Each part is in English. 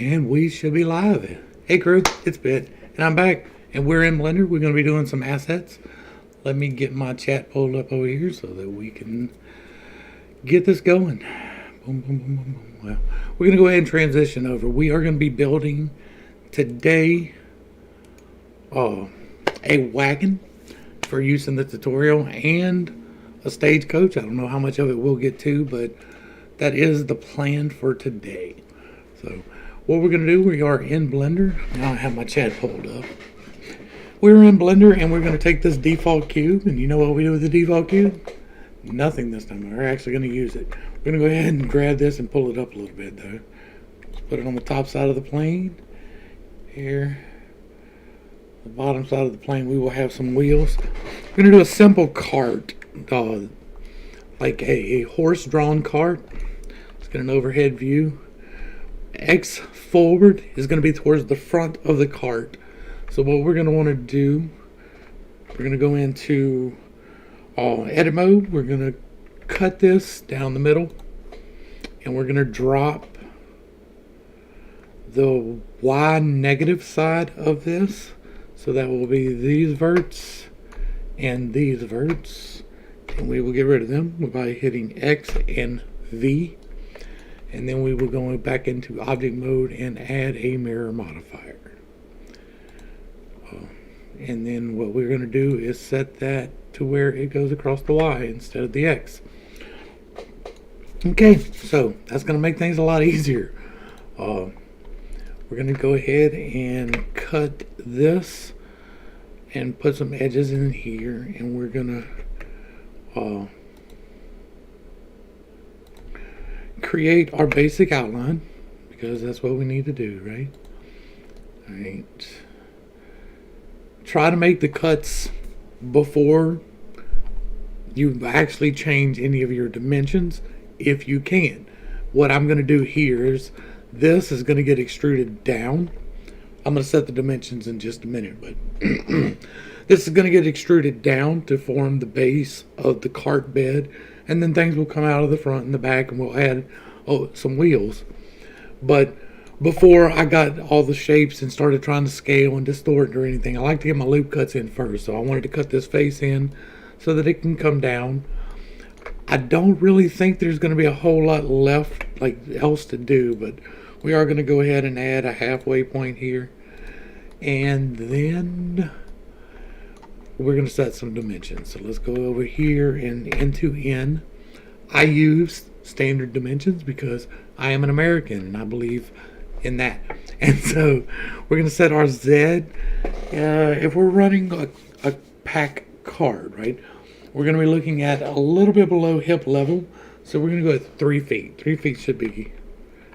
And we should be live. Hey crew, it's Pitt, and I'm back. And we're in Blender. We're going to be doing some assets. Let me get my chat pulled up over here so that we can get this going. Boom, boom, boom, boom, boom. Well, we're going to go ahead and transition over. We are going to be building today a wagon for use in the tutorial and a stagecoach. I don't know how much of it we'll get to, but that is the plan for today. So what we're going to do, we are in Blender. Now I have my chat pulled up. We're in Blender and we're going to take this default cube, and you know what we do with the default cube? Nothing this time. We're actually going to use it. We're going to go ahead and grab this and pull it up a little bit though. Let's put it on the top side of the plane. Here. The bottom side of the plane we will have some wheels. We're going to do a simple cart. Like a horse-drawn cart. Let's get an overhead view. X forward is going to be towards the front of the cart. So what we're going to want to do, we're going to go into edit mode. We're going to cut this down the middle, and we're going to drop the Y negative side of this. So that will be these verts and these verts, and we will get rid of them by hitting X and V. And then we will go back into object mode and add a mirror modifier. And then what we're going to do is set that to where it goes across the Y instead of the X. Okay, so that's going to make things a lot easier. We're going to go ahead and cut this and put some edges in here, and we're going to create our basic outline, because that's what we need to do, right? Alright. Try to make the cuts before you actually change any of your dimensions, if you can. What I'm going to do here is, this is going to get extruded down. I'm going to set the dimensions in just a minute, but this is going to get extruded down to form the base of the cart bed, and then things will come out of the front and the back, and we'll add some wheels. But before I got all the shapes and started trying to scale and distort or anything, I like to get my loop cuts in first. So I wanted to cut this face in so that it can come down. I don't really think there's going to be a whole lot left else to do, but we are going to go ahead and add a halfway point here, and then we're going to set some dimensions. So let's go over here and into N. I use standard dimensions because I am an American and I believe in that. And so we're going to set our Z. If we're running a pack card, right, we're going to be looking at a little bit below hip level. So we're going to go at 3 feet. 3 feet should be,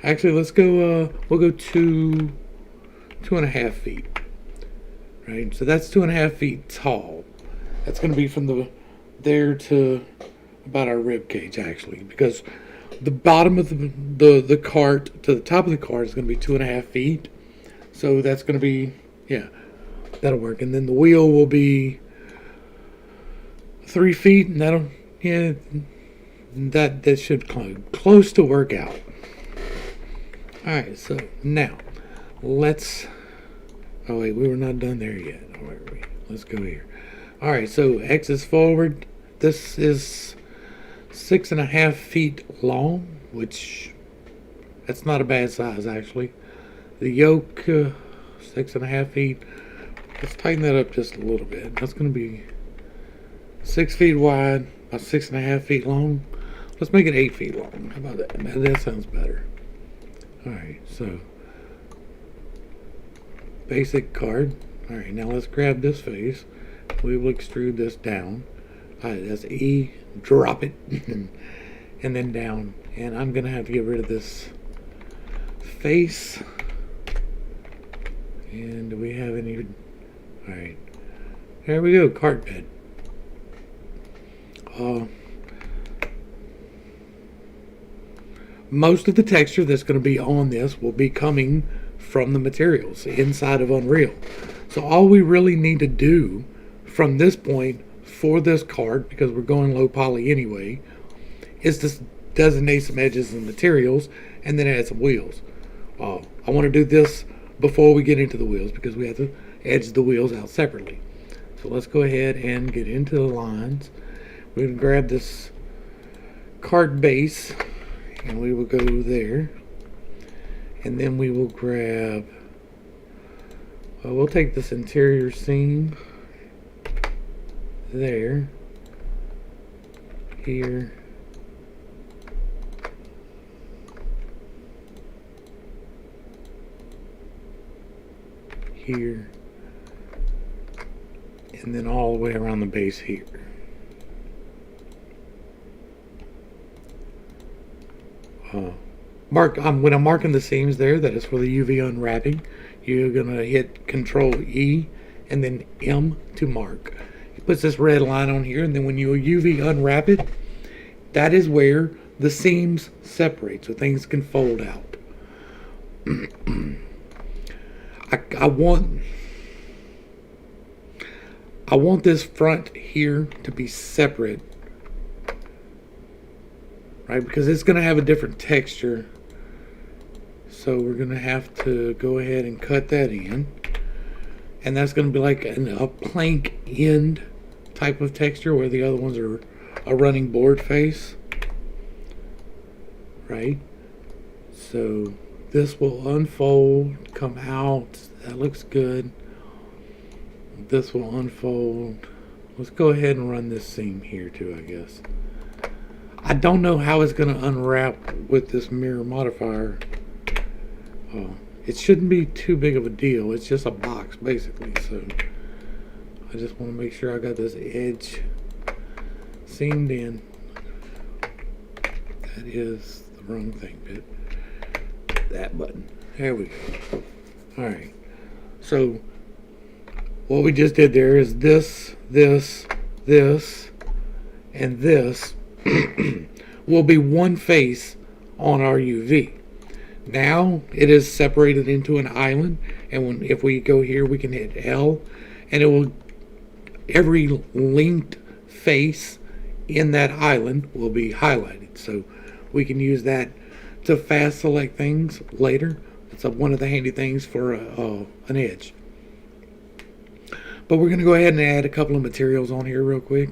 actually let's go, we'll go 2.5 feet. Right, so that's 2.5 feet tall. That's going to be from there to about our rib cage, actually, because the bottom of the cart to the top of the cart is going to be 2.5 feet. So that's going to be, yeah, that'll work. And then the wheel will be 3 feet, and that'll, yeah, that should close to work out. All right, so now let's. Oh wait, we were not done there yet. Where are we? Let's go here. All right, so X is forward. This is 6.5 feet long, which that's not a bad size actually. The yoke, 6.5 feet. Let's tighten that up just a little bit. That's going to be 6 feet wide, about 6.5 feet long. Let's make it 8 feet long. How about that? That sounds better. All right, so basic card. All right, now let's grab this face. We will extrude this down. All right, that's E. Drop it, and then down. And I'm gonna have to get rid of this face. And do we have any? All right, there we go. Cart bed. Most of the texture that's going to be on this will be coming from the materials inside of Unreal. So all we really need to do from this point for this card, because we're going low poly anyway, is to designate some edges and materials and then add some wheels. I want to do this before we get into the wheels because we have to edge the wheels out separately. So let's go ahead and get into the lines. We're going to grab this cart base and we will go there. And then we will grab, we'll take this interior seam there, here, here, and then all the way around the base here. When I'm marking the seams there, that is for the UV unwrapping. You're gonna hit Control E and then M to mark. It puts this red line on here, and then when you UV unwrap it, that is where the seams separate, so things can fold out. I want this front here to be separate, right? Because it's going to have a different texture. So we're going to have to go ahead and cut that in. And that's going to be like a plank end type of texture where the other ones are a running board face, right? So this will unfold, come out. That looks good. This will unfold. Let's go ahead and run this seam here too, I guess. I don't know how it's going to unwrap with this mirror modifier. It shouldn't be too big of a deal. It's just a box basically. So I just want to make sure I got this edge seamed in. That is the wrong thing, Pitt. That button. There we go. Alright. So what we just did there is this, and this will be one face on our UV. Now it is separated into an island, and if we go here, we can hit L, and it will, every linked face in that island will be highlighted. So we can use that to fast select things later. It's one of the handy things for an edge. But we're going to go ahead and add a couple of materials on here real quick,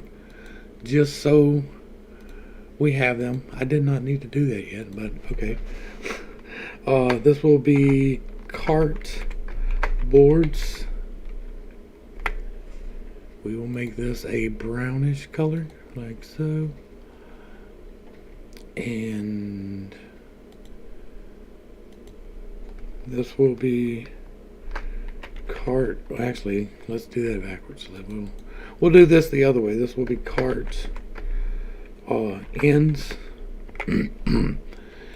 just so we have them. I did not need to do that yet, but okay. This will be cart boards. We will make this a brownish color, like so. And this will be cart. Actually, let's do that backwards. We'll do this the other way. This will be cart ends.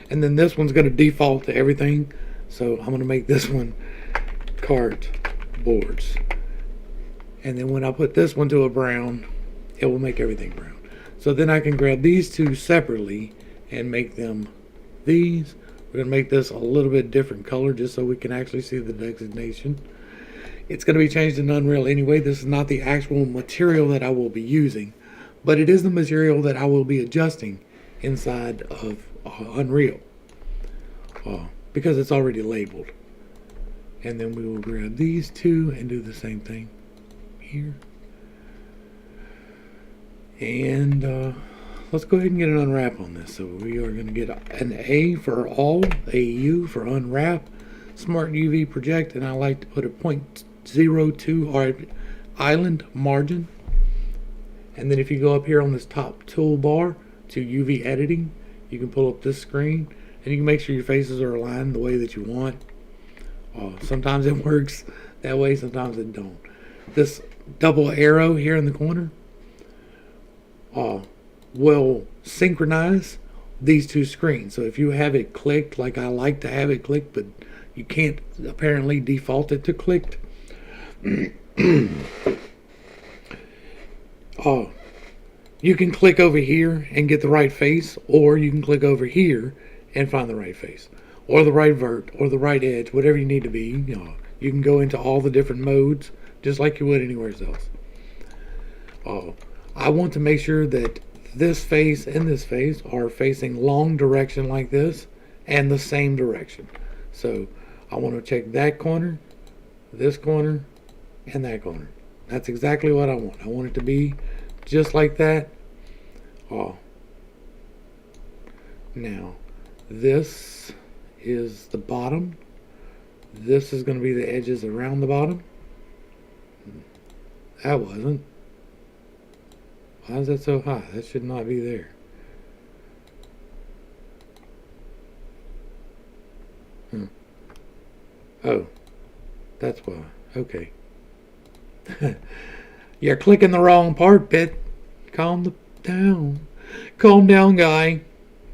And then this one's going to default to everything. So I'm going to make this one cart boards. And then when I put this one to a brown, it will make everything brown. So then I can grab these two separately and make them these. We're going to make this a little bit different color just so we can actually see the designation. It's going to be changed in Unreal anyway. This is not the actual material that I will be using, but it is the material that I will be adjusting inside of Unreal because it's already labeled. And then we will grab these two and do the same thing here. And let's go ahead and get an unwrap on this. So we are going to get an A for all, a U for unwrap, Smart UV project, and I like to put a 0.02 or island margin. And then if you go up here on this top toolbar to UV editing, you can pull up this screen and you can make sure your faces are aligned the way that you want. Sometimes it works that way, sometimes it don't. This double arrow here in the corner will synchronize these two screens. So if you have it clicked, like I like to have it clicked, but you can't apparently default it to clicked, you can click over here and get the right face, or you can click over here and find the right face, or the right vert, or the right edge, whatever you need to be. You can go into all the different modes just like you would anywhere else. I want to make sure that this face and this face are facing long direction like this and the same direction. So I want to check that corner, this corner, and that corner. That's exactly what I want. I want it to be just like that. Oh. Now, this is the bottom. This is going to be the edges around the bottom. That wasn't. Why is that so high? That should not be there. Oh, that's why. Okay. You're clicking the wrong part, Pitt. Calm down. Calm down, guy.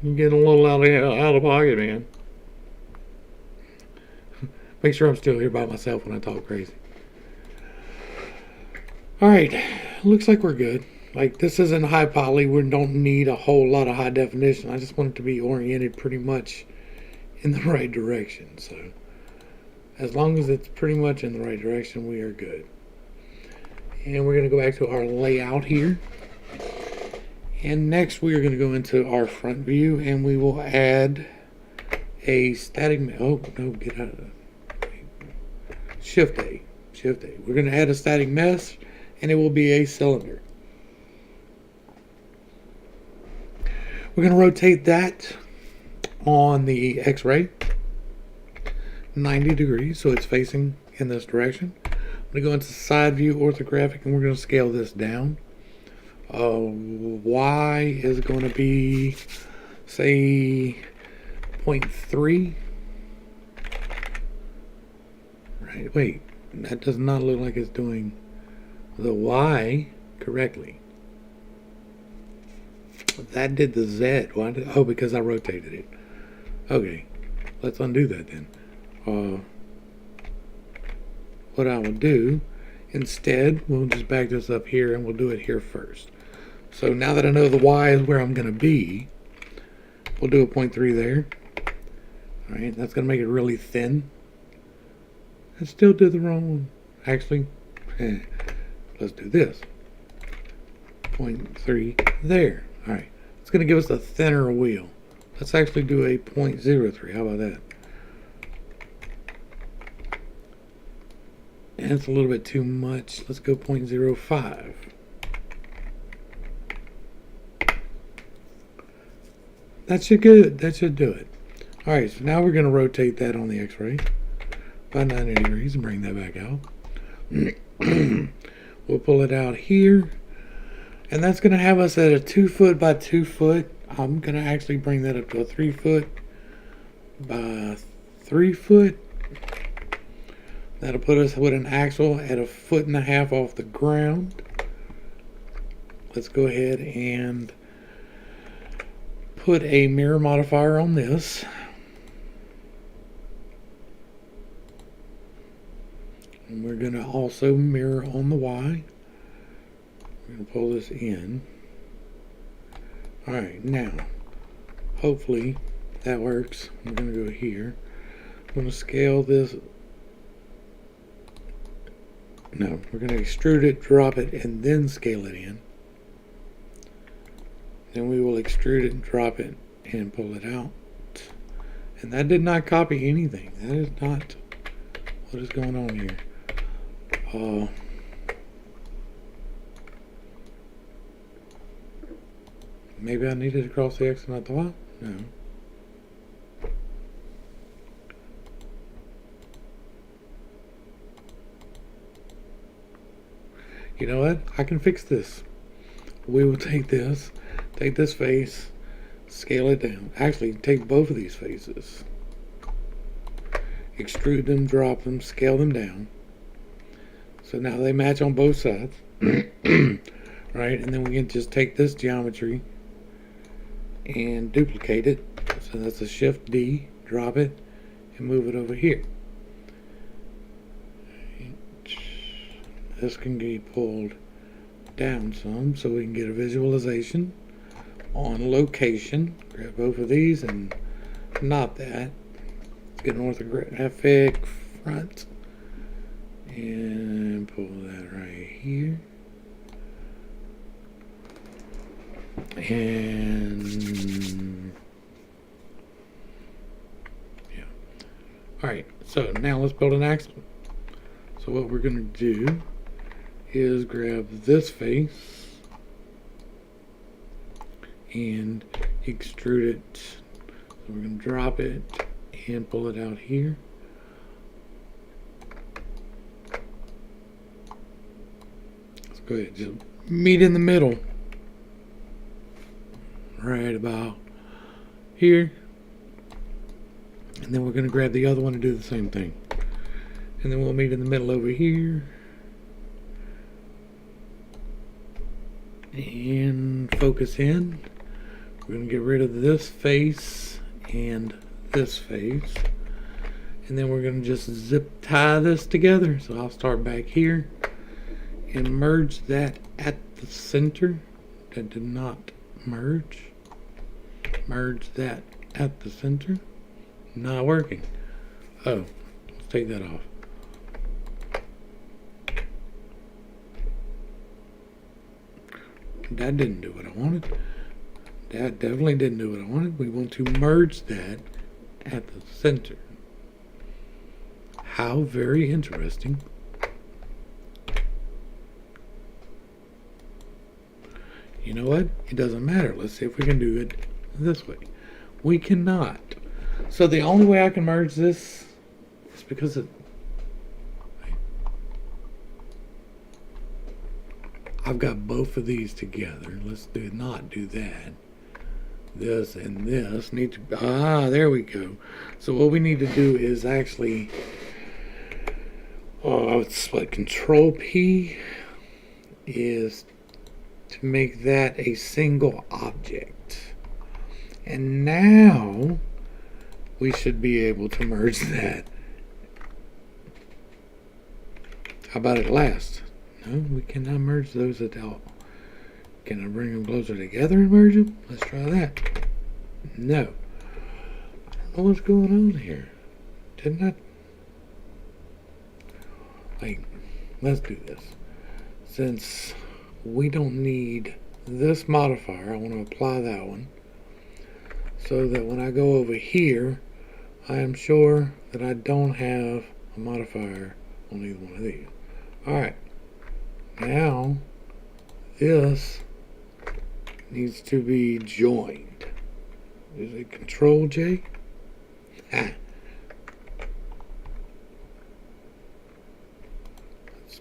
You're getting a little out of pocket, man. Make sure I'm still here by myself when I talk crazy. Alright, looks like we're good. Like, this isn't high poly. We don't need a whole lot of high definition. I just want it to be oriented pretty much in the right direction. So, as long as it's pretty much in the right direction, we are good. And we're going to go back to our layout here. And next we are going to go into our front view, and we will add a static, oh no, get out of that. Shift A. We're going to add a static mesh, and it will be a cylinder. We're going to rotate that on the X-ray 90 degrees, so it's facing in this direction. I'm going to go into side view orthographic, and we're going to scale this down. Y is going to be, say, 0.3. Right, wait, that does not look like it's doing the Y correctly. That did the Z. Why did, oh, because I rotated it. Okay, let's undo that then. What I will do, instead, we'll just back this up here and we'll do it here first. So now that I know the Y is where I'm going to be, we'll do a 0.3 there. Alright, that's going to make it really thin. I still did the wrong one. Actually, let's do this. 0.3 there. Alright, it's going to give us a thinner wheel. Let's actually do a 0.03. How about that? And it's a little bit too much. Let's go 0.05. That should good. That should do it. Alright, so now we're going to rotate that on the X-ray by 90 degrees and bring that back out. We'll pull it out here. And that's going to have us at a 2 foot by 2 foot. I'm going to actually bring that up to a 3 foot by 3 foot. That'll put us with an axle at 1.5 feet off the ground. Let's go ahead and put a mirror modifier on this. And we're going to also mirror on the Y. We're going to pull this in. Alright, now, hopefully that works. I'm going to go here. I'm going to scale this. No, we're going to extrude it, drop it, and then scale it in. Then we will extrude it, drop it, and pull it out. And that did not copy anything. That is not what is going on here. Maybe I needed to cross the X and not the Y? No. You know what? I can fix this. We will take this face, scale it down. Actually, take both of these faces, extrude them, drop them, scale them down. So now they match on both sides. Right? And then we can just take this geometry and duplicate it. So that's a Shift D, drop it, and move it over here. This can be pulled down some so we can get a visualization on location. Grab both of these and not that. Let's get an orthographic front and pull that right here. And yeah, Alright, so now let's build an axle. So what we're going to do is grab this face and extrude it. So we're going to drop it and pull it out here. Let's go ahead, just meet in the middle. Right about here. And then we're going to grab the other one and do the same thing. And then we'll meet in the middle over here. And focus in. We're going to get rid of this face and this face. And then we're going to just zip tie this together. So I'll start back here and merge that at the center. That did not merge. Merge that at the center. Not working. Oh, let's take that off. That didn't do what I wanted. That definitely didn't do what I wanted. We want to merge that at the center. How very interesting. You know what? It doesn't matter. Let's see if we can do it this way. We cannot. So the only way I can merge this is because I've got both of these together. Let's not do that. This and this need to, there we go. So what we need to do is actually, it's what Control P is to make that a single object. And now we should be able to merge that. How about it last? No, we cannot merge those at all. Can I bring them closer together and merge them? Let's try that. No. I don't know what's going on here. Didn't I? Let's do this. Since we don't need this modifier, I want to apply that one. So that when I go over here, I am sure that I don't have a modifier on either one of these. Alright. Now, this needs to be joined. Is it Control J? Let's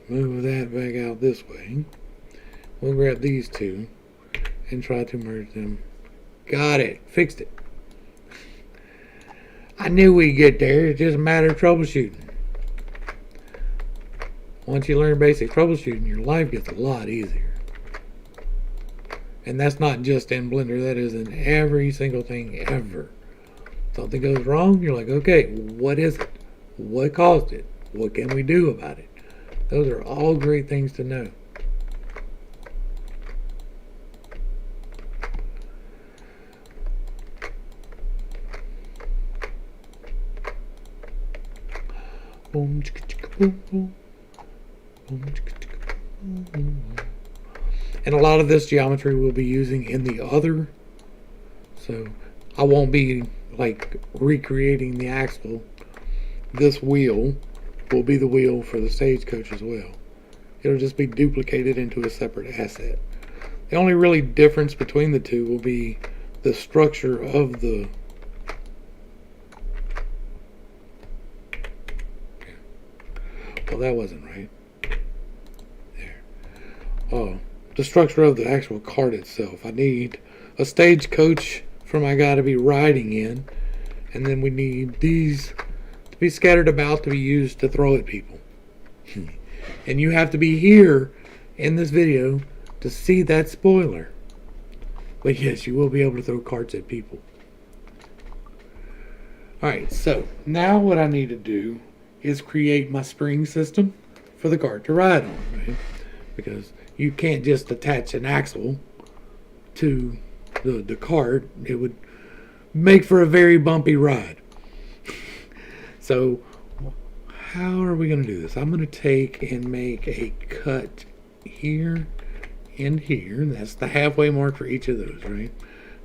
move that back out this way. We'll grab these two and try to merge them. Got it. Fixed it. I knew we'd get there. It's just a matter of troubleshooting. Once you learn basic troubleshooting, your life gets a lot easier. And that's not just in Blender. That is in every single thing ever. Something goes wrong, you're like, okay, what is it? What caused it? What can we do about it? Those are all great things to know. Boom, chicka, chicka, boom, boom. Boom, chicka, chicka, boom, boom. And a lot of this geometry we'll be using in the other. So I won't be like recreating the axle. This wheel will be the wheel for the stagecoach as well. It'll just be duplicated into a separate asset. The only really difference between the two will be the structure of the well, that wasn't right. There. Oh, the structure of the actual cart itself. I need a stagecoach for my guy to be riding in, and then we need these to be scattered about to be used to throw at people. And you have to be here in this video to see that spoiler. But yes, you will be able to throw carts at people. Alright, so now what I need to do is create my spring system for the cart to ride on, right? Because you can't just attach an axle to the cart. It would make for a very bumpy ride. So how are we going to do this? I'm going to take and make a cut here and here. That's the halfway mark for each of those, right?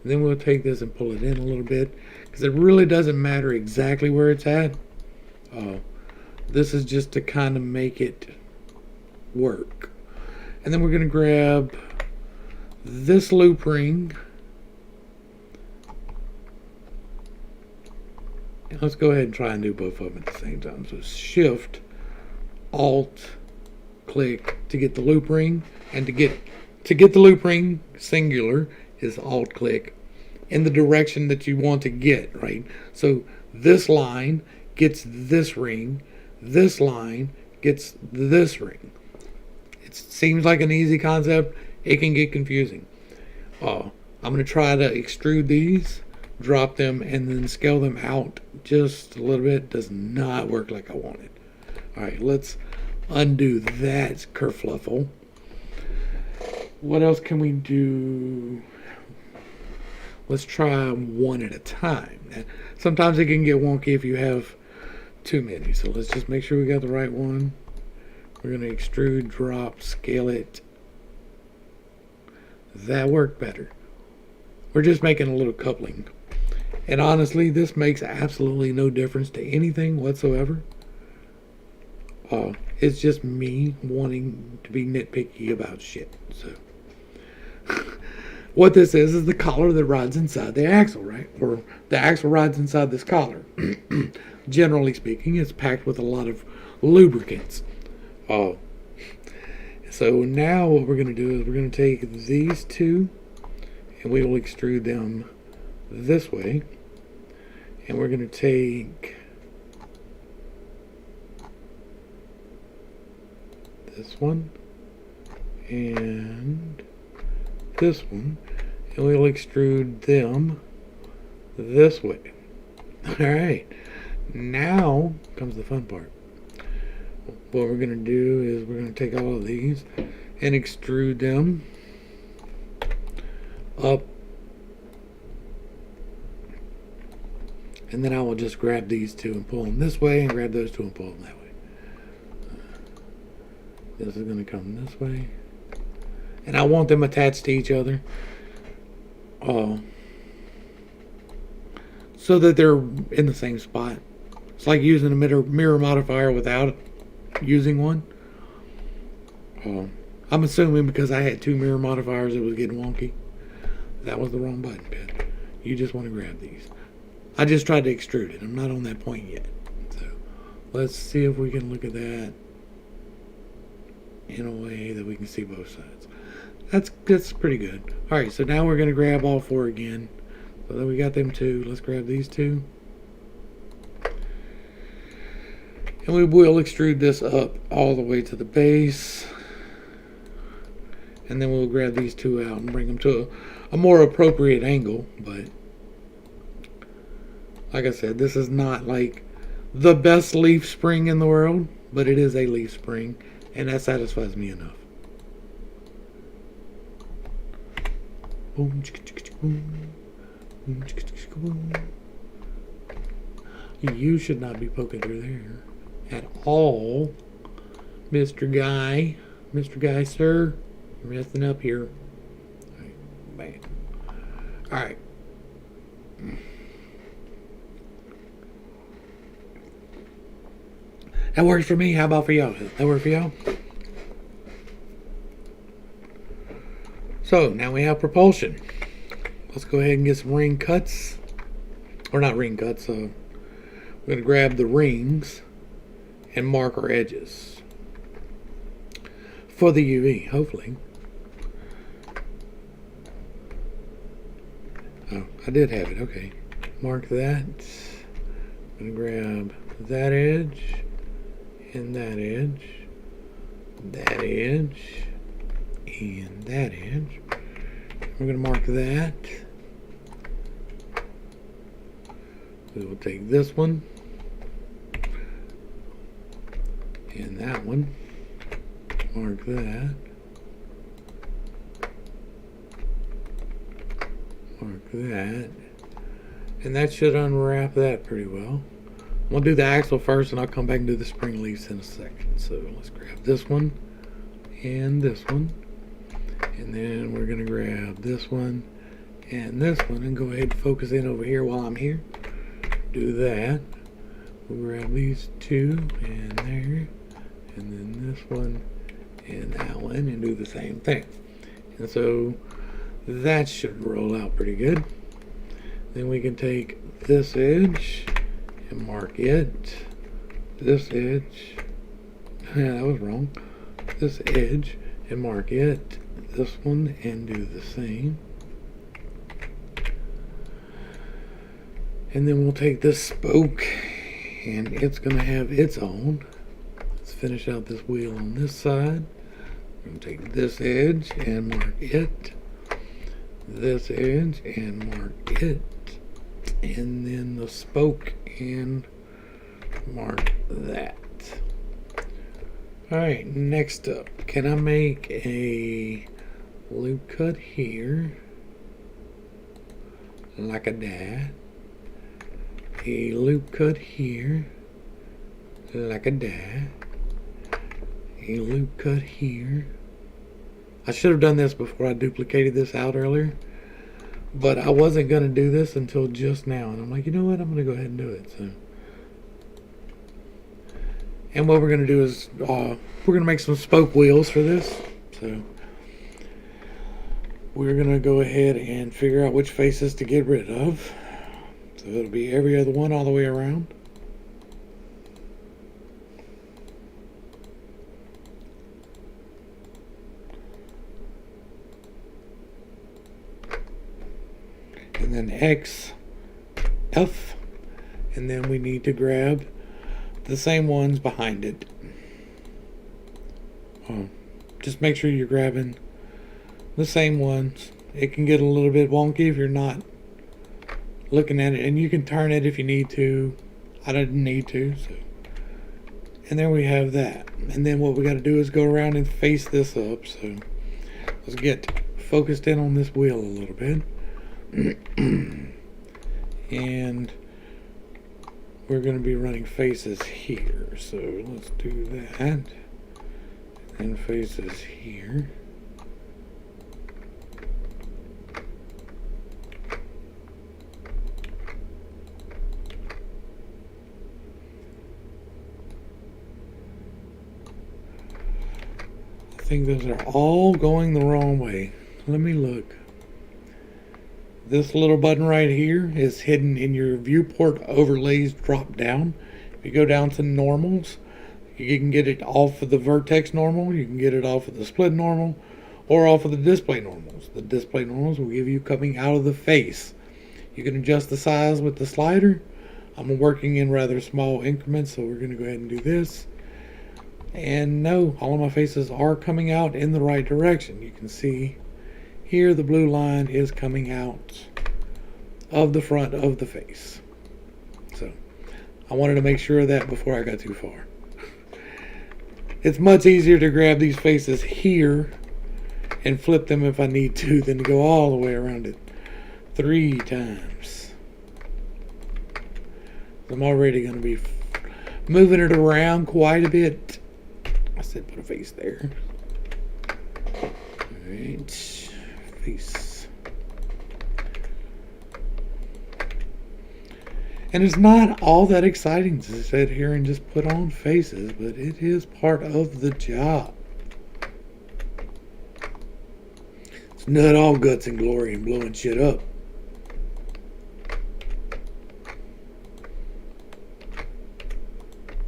And then we'll take this and pull it in a little bit, because it really doesn't matter exactly where it's at. This is just to kind of make it work. And then we're going to grab this loop ring. And let's go ahead and try and do both of them at the same time. So Shift, Alt, click to get the loop ring, and to get the loop ring singular is Alt click in the direction that you want to get, right? So this line gets this ring, this line gets this ring. It seems like an easy concept. It can get confusing. I'm going to try to extrude these, drop them, and then scale them out just a little bit. Does not work like I wanted. All right, let's undo that kerfluffle. What else can we do? Let's try one at a time. Sometimes it can get wonky if you have too many. So let's just make sure we got the right one. We're going to extrude, drop, scale it. That worked better. We're just making a little coupling. And honestly, this makes absolutely no difference to anything whatsoever. It's just me wanting to be nitpicky about shit. So what this is the collar that rides inside the axle, right? Or the axle rides inside this collar. Generally speaking, it's packed with a lot of lubricants. So now what we're going to do is we're going to take these two and we will extrude them this way. And we're going to take this one and this one, and we'll extrude them this way. Alright, now comes the fun part. What we're going to do is we're going to take all of these and extrude them up, and then I will just grab these two and pull them this way, and grab those two and pull them that way. This is going to come this way, and I want them attached to each other so that they're in the same spot. It's like using a mirror modifier without using one. I'm assuming because I had two mirror modifiers it was getting wonky. That was the wrong button, Pitt. You just want to grab these. I just tried to extrude it. I'm not on that point yet. So let's see if we can look at that in a way that we can see both sides. That's pretty good. Alright, so now we're going to grab all four again. So that we got them two. Let's grab these two. And we will extrude this up all the way to the base. And then we'll grab these two out and bring them to a more appropriate angle. But like I said, this is not like the best leaf spring in the world, but it is a leaf spring, and that satisfies me enough. Boom, chicka, chicka, chicka, boom. Boom, chicka, chicka, chicka, boom. You should not be poking through there at all, Mr. Guy. Mr. Guy, sir, you're messing up here. Bam. All right. That works for me. How about for y'all? That work for y'all? So now we have propulsion. Let's go ahead and get some ring cuts. Or not ring cuts. We're going to grab the rings and mark our edges for the UV, hopefully. Oh, I did have it. Okay. Mark that. I'm going to grab that edge. And that edge, and that edge. We're going to mark that. We will take this one and that one, mark that, mark that, and that should unwrap that pretty well. We'll do the axle first, and I'll come back and do the spring leaves in a second. So let's grab this one and this one. And then we're going to grab this one and this one and go ahead and focus in over here while I'm here. Do that. We'll grab these two and there, and then this one and that one, and do the same thing. And so that should roll out pretty good. Then we can take this edge and mark it. This edge, yeah, that was wrong. This edge and mark it. This one and do the same. And then we'll take this spoke and it's going to have its own. Let's finish out this wheel on this side. We're going to take this edge and mark it. This edge and mark it. And then the spoke and mark that. Alright, next up, can I make a loop cut here like a that? A loop cut here like a that. A loop cut here. I should have done this before I duplicated this out earlier, but I wasn't going to do this until just now, and I'm like, you know what, I'm going to go ahead and do it. So, and what we're going to do is we're going to make some spoke wheels for this. So we're going to go ahead and figure out which faces to get rid of. So it'll be every other one all the way around. And then X, F, and then we need to grab the same ones behind it. Just make sure you're grabbing the same ones. It can get a little bit wonky if you're not looking at it, and you can turn it if you need to. I didn't need to, so. And then we have that, and then what we got to do is go around and face this up. So let's get focused in on this wheel a little bit. And we're going to be running faces here, so let's do that, and faces here. I think those are all going the wrong way. Let me look. This little button right here is hidden in your viewport overlays drop down. If you go down to normals, you can get it off of the vertex normal, you can get it off of the split normal, or off of the display normals. The display normals will give you coming out of the face. You can adjust the size with the slider. I'm working in rather small increments, so we're going to go ahead and do this. And no, all of my faces are coming out in the right direction. You can see here the blue line is coming out of the front of the face. So I wanted to make sure of that before I got too far. It's much easier to grab these faces here and flip them if I need to than to go all the way around it 3 times. I'm already going to be moving it around quite a bit. I said put a face there. Alright, face. And it's not all that exciting to sit here and just put on faces, but it is part of the job. It's not all guts and glory and blowing shit up.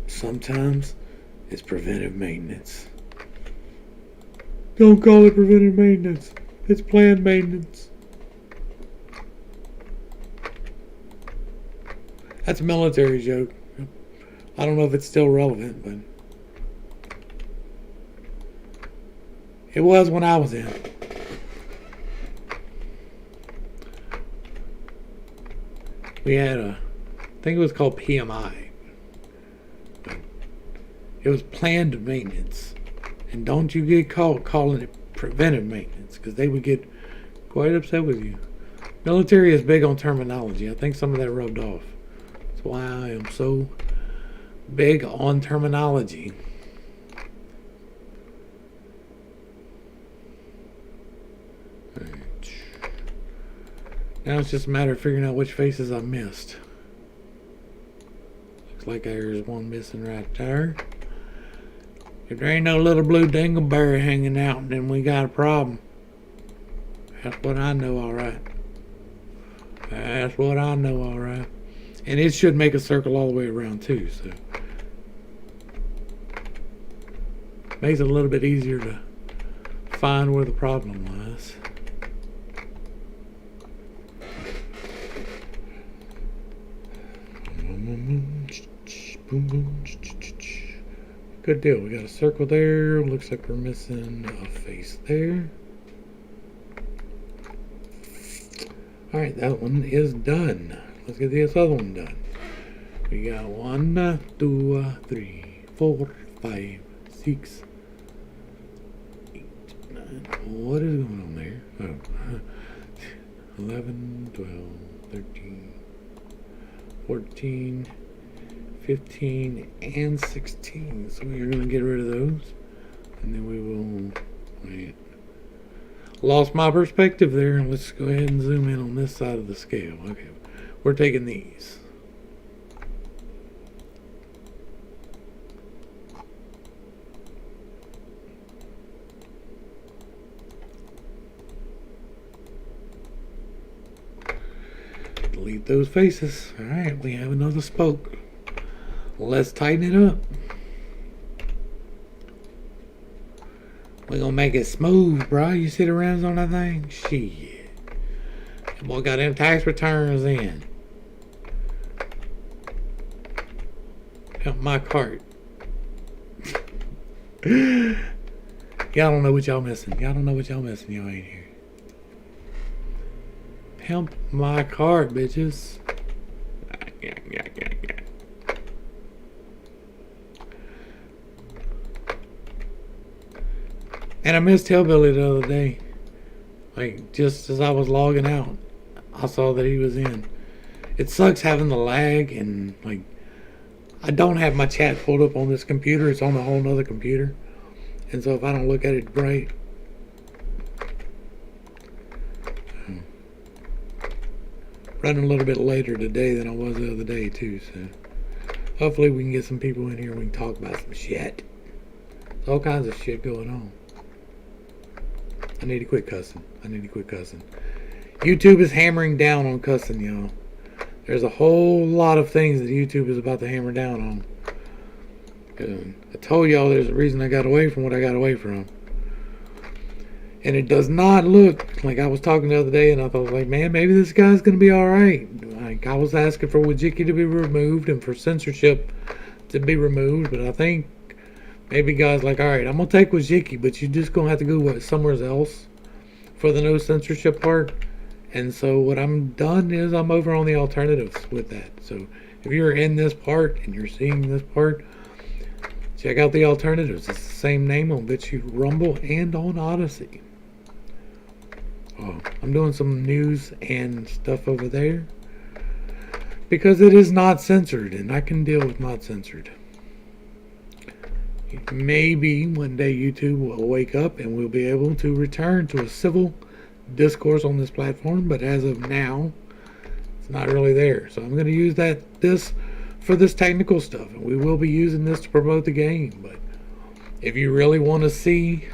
Sometimes it's preventive maintenance. Don't call it preventive maintenance. It's planned maintenance. That's a military joke. I don't know if it's still relevant, but it was when I was in. We had I think it was called PMI. It was planned maintenance. And don't you get caught calling it preventive maintenance, because they would get quite upset with you. Military is big on terminology. I think some of that rubbed off. That's why I am so big on terminology. Right. Now it's just a matter of figuring out which faces I missed. Looks like there's one missing right there. If there ain't no little blue dingleberry hanging out, then we got a problem. That's what I know, alright. That's what I know, alright. And it should make a circle all the way around too, so. Makes it a little bit easier to find where the problem lies. Good deal. We got a circle there. Looks like we're missing a face there. Alright, that one is done. Let's get this other one done. We got 1, 2, 3, 4, 5, 6, 8, 9. What is going on there? Oh. 11, 12, 13, 14, 15, and 16. So we're going to get rid of those. And then we will... Wait. Lost my perspective there. Let's go ahead and zoom in on this side of the scale. Okay. We're taking these. Delete those faces. Alright, we have another spoke. Let's tighten it up. We're gonna make it smooth, bro. You see the rims on that thing? Shit. That boy got them tax returns in. Help my cart. Y'all don't know what y'all missing. Y'all don't know what y'all missing. Y'all ain't here. Pimp my cart, bitches. And I missed Hillbilly the other day. Like, just as I was logging out, I saw that he was in. It sucks having the lag and, like, I don't have my chat pulled up on this computer. It's on a whole nother computer. And so if I don't look at it right, running a little bit later today than I was the other day too, so hopefully we can get some people in here and we can talk about some shit. There's all kinds of shit going on. I need to quit cussing. YouTube is hammering down on cussing, y'all. There's a whole lot of things that YouTube is about to hammer down on. I told y'all there's a reason I got away from what I got away from. And it does not look like I was talking the other day and I thought, like, man, maybe this guy's going to be alright. Like, I was asking for Wajiki to be removed and for censorship to be removed, but I think maybe God's like, alright, I'm going to take Wajiki, but you're just going to have to go somewhere else for the no censorship part. And so what I'm done is I'm over on the alternatives with that. So if you're in this part and you're seeing this part, check out the alternatives. It's the same name on BitChute, Rumble, and on Odyssey. I'm doing some news and stuff over there because it is not censored and I can deal with not censored. Maybe one day YouTube will wake up and we'll be able to return to a civil discourse on this platform, but as of now it's not really there. So I'm going to use this for this technical stuff, and we will be using this to promote the game. But if you really want to see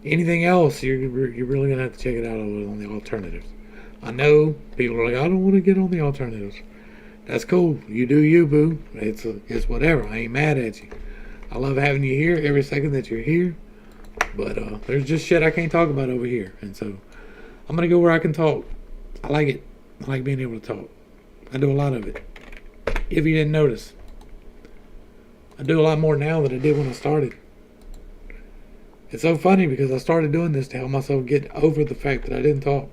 anything else, you're really going to have to check it out on the alternatives. I know people are like, I don't want to get on the alternatives. That's cool. You do you, boo. It's whatever. I ain't mad at you. I love having you here every second that you're here. But there's just shit I can't talk about over here. And so I'm going to go where I can talk. I like it. I like being able to talk. I do a lot of it. If you didn't notice. I do a lot more now than I did when I started. It's so funny because I started doing this to help myself get over the fact that I didn't talk.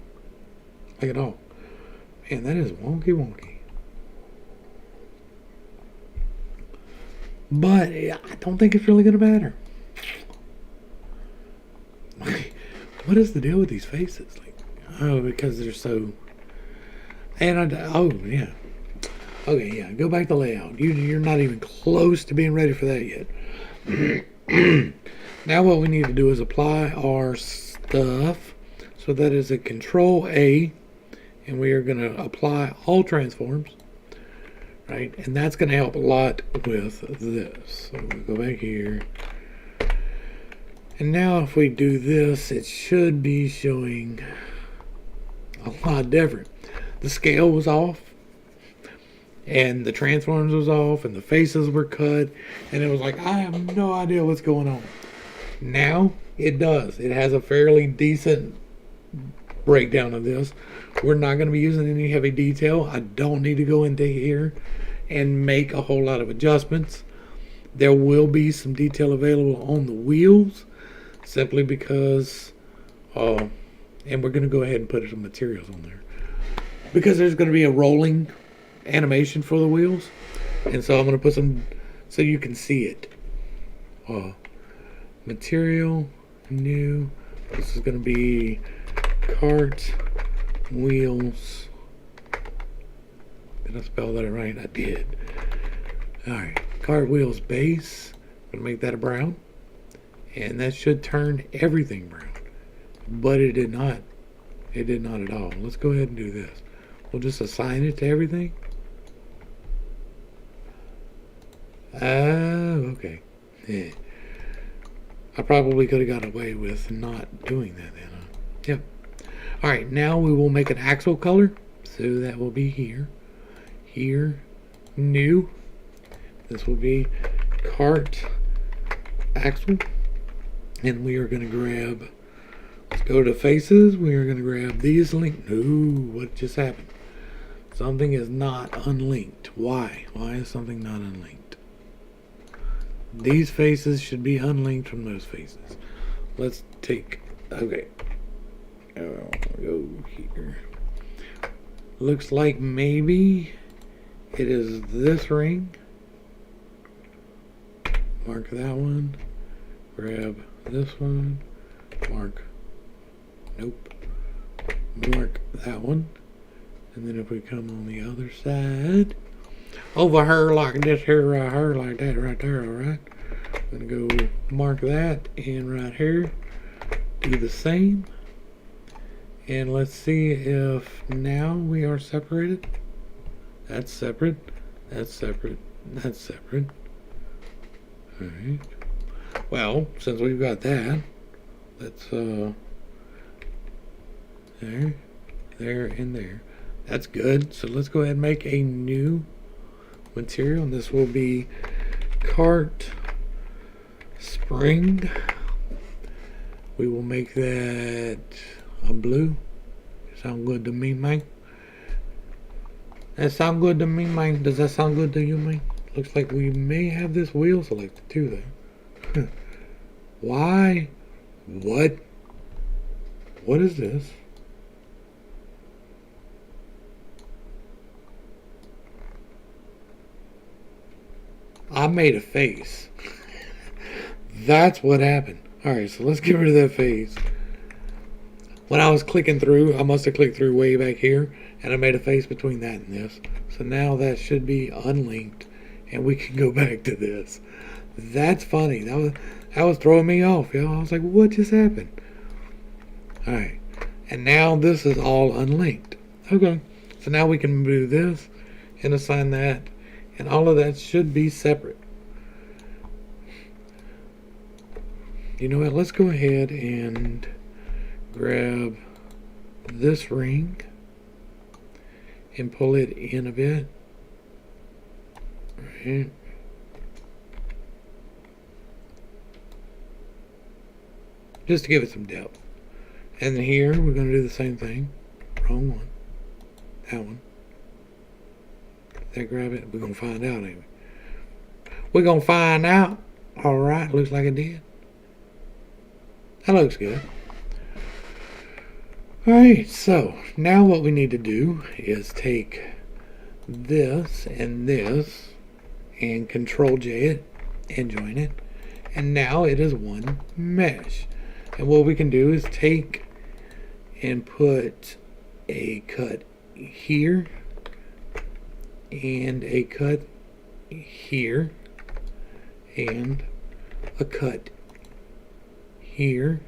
Like at all. Man, that is wonky. But I don't think it's really going to matter. What is the deal with these faces? Like, oh, because they're so... And yeah. Okay, yeah, go back to layout. You're not even close to being ready for that yet. Now what we need to do is apply our stuff. So So that is a Control A, and we are going to apply all transforms, right? And that's going to help a lot with this. So we'll go back here. And now if we do this, it should be showing a lot different. The scale was off, and the transforms was off, and the faces were cut, and it was like, I have no idea what's going on. Now it does. It has a fairly decent breakdown of this. We're not going to be using any heavy detail. I don't need to go into here and make a whole lot of adjustments. There will be some detail available on the wheels, simply because and we're going to go ahead and put some materials on there because there's going to be a rolling animation for the wheels, and so I'm going to put some so you can see it. Material, new. This is going to be cart wheels. Did I spell that right? I did. Alright, cart wheels base. I'm going to make that a brown, and that should turn everything brown, but it did not. It did not at all. Let's go ahead and do this. We'll just assign it to everything. Okay. Yeah. I probably could have got away with not doing that then. Yep. Alright, now we will make an axle color. So that will be here. Here. New. This will be cart axle. And we are going to grab, let's go to faces. We are going to grab these linked. Ooh, what just happened? Something is not unlinked. Why? Why is something not unlinked? These faces should be unlinked from those faces. Let's take, okay. I'll go here. Looks like maybe it is this ring. Mark that one. Grab this one. Mark. Nope. Mark that one. And then if we come on the other side, over here like this here, right here, like that right there, alright? I'm going to go mark that, and right here, do the same. And let's see if now we are separated. That's separate, that's separate, that's separate. Alright. Well, since we've got that, let's, there, there, and there. That's good. So let's go ahead and make a new material, and this will be cart spring. We will make that a blue. Sound good to me, man? That sound good to me, man? Does that sound good to you, man? Looks like we may have this wheel selected too, though. Why? What? What is this? I made a face. That's what happened. Alright, so let's get rid of that face. When I was clicking through, I must have clicked through way back here, and I made a face between that and this. So now that should be unlinked, and we can go back to this. That's funny. That was throwing me off, y'all. I was like, what just happened? Alright. And now this is all unlinked. Okay. So now we can do this and assign that. And all of that should be separate. You know what? Let's go ahead and grab this ring and pull it in a bit. Right. Just to give it some depth. And then here we're going to do the same thing. Wrong one. That one. Grab it. We're gonna find out, ain't we? We're gonna find out. Alright, looks like it did. That looks good. Alright, so now what we need to do is take this and Control J it and join it. And now it is one mesh. And what we can do is take and put a cut here and a cut here and a cut here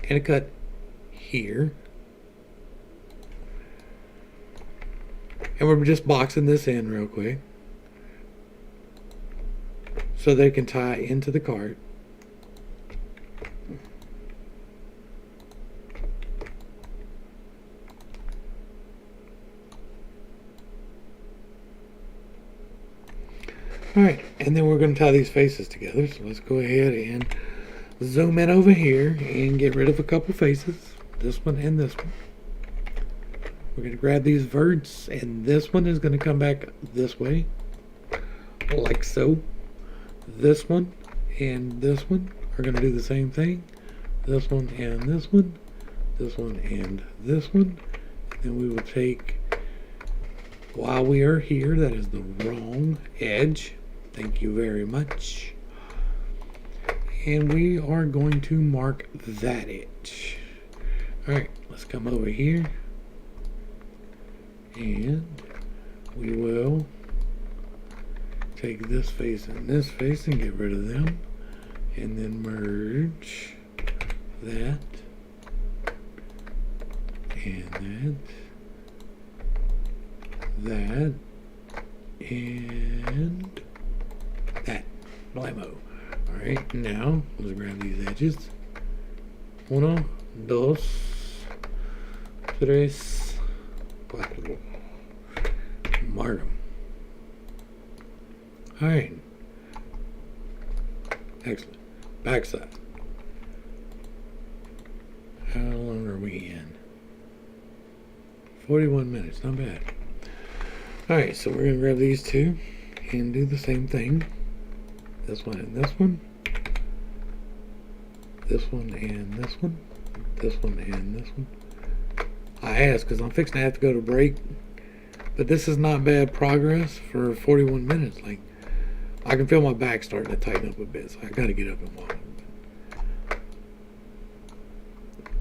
and a cut here. And we're just boxing this in real quick so they can tie into the cart. Alright, and then we're going to tie these faces together. So let's go ahead and zoom in over here and get rid of a couple faces. This one and this one. We're going to grab these verts, and this one is going to come back this way, like so. This one and this one are going to do the same thing. This one and this one. This one and this one. And then we will take, while we are here, that is the wrong edge. Thank you very much. And we are going to mark that edge. Alright, let's come over here. And we will take this face and this face and get rid of them. And then merge that. And that. And that. Blammo. Alright, now let's grab these edges. 1, 2, 3, 4. Mark them. Alright. Excellent. Backside. How long are we in? 41 minutes. Not bad. Alright, so we're going to grab these two and do the same thing. This one and this one. This one and this one. This one and this one. I asked because I'm fixing to have to go to break. But this is not bad progress for 41 minutes. Like, I can feel my back starting to tighten up a bit, so I got to get up and walk.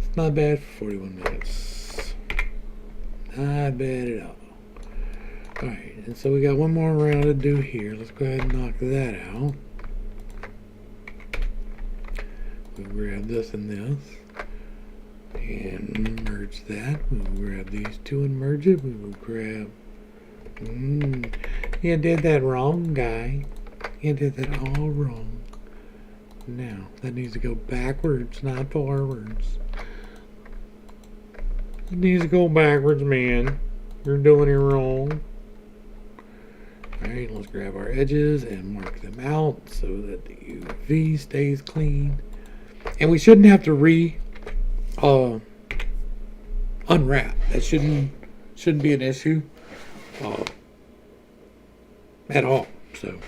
It's not bad for 41 minutes. Not bad at all. Alright, and so we got one more round to do here. Let's go ahead and knock that out. We'll grab this and this. And merge that. We'll grab these two and merge it. We will grab... You did that wrong, guy. You did that all wrong. Now, that needs to go backwards, not forwards. It needs to go backwards, man. You're doing it wrong. Alright, let's grab our edges and mark them out so that the UV stays clean. And we shouldn't have to unwrap. That shouldn't be an issue at all. So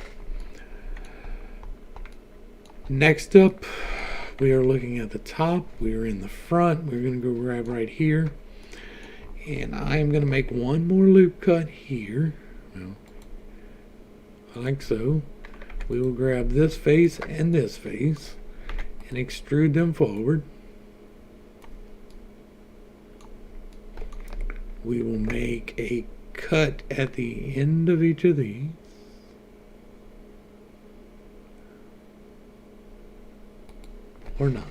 next up, we are looking at the top. We are in the front. We're going to go grab right here, and I am going to make one more loop cut here, like so. We will grab this face and this face and extrude them forward. We will make a cut at the end of each of these. Or not.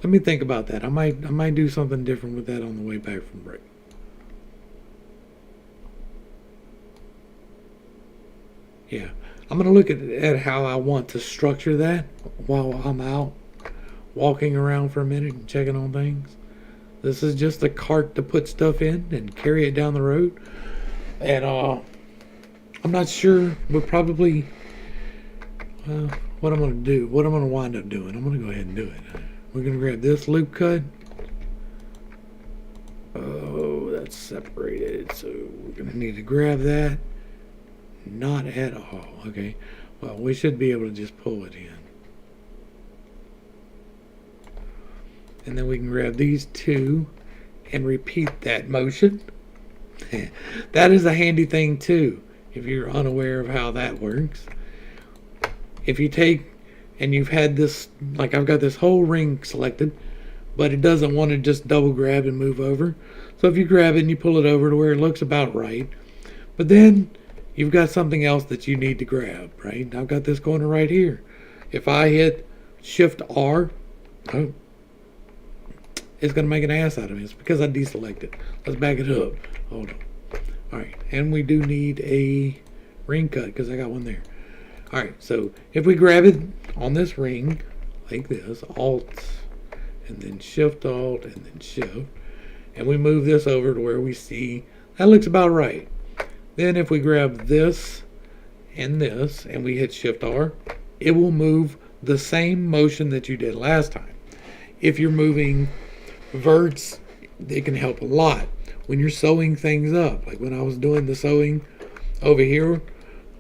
Let me think about that. I might do something different with that on the way back from break. Yeah. I'm going to look at how I want to structure that while I'm out walking around for a minute and checking on things. This is just a cart to put stuff in and carry it down the road. And I'm not sure. We'll probably... what I'm going to do, what I'm going to wind up doing, I'm going to go ahead and do it. We're going to grab this loop cut. Oh, that's separated. So we're going to need to grab that. Not at all. Okay. Well, we should be able to just pull it in. And then we can grab these two and repeat that motion. That is a handy thing too, if you're unaware of how that works. If you take and you've had this, like I've got this whole ring selected, but it doesn't want to just double grab and move over. So if you grab it and you pull it over to where it looks about right, but then you've got something else that you need to grab, right? I've got this going right here. If I hit Shift R, it's going to make an ass out of me. It's because I deselected. Let's back it up. Hold on. All right, and we do need a ring cut because I got one there. All right, so if we grab it on this ring like this, Alt, and then Shift Alt, and then Shift, and we move this over to where we see that looks about right. Then if we grab this and this, and we hit Shift R, it will move the same motion that you did last time. If you're moving verts, it can help a lot when you're sewing things up. Like when I was doing the sewing over here,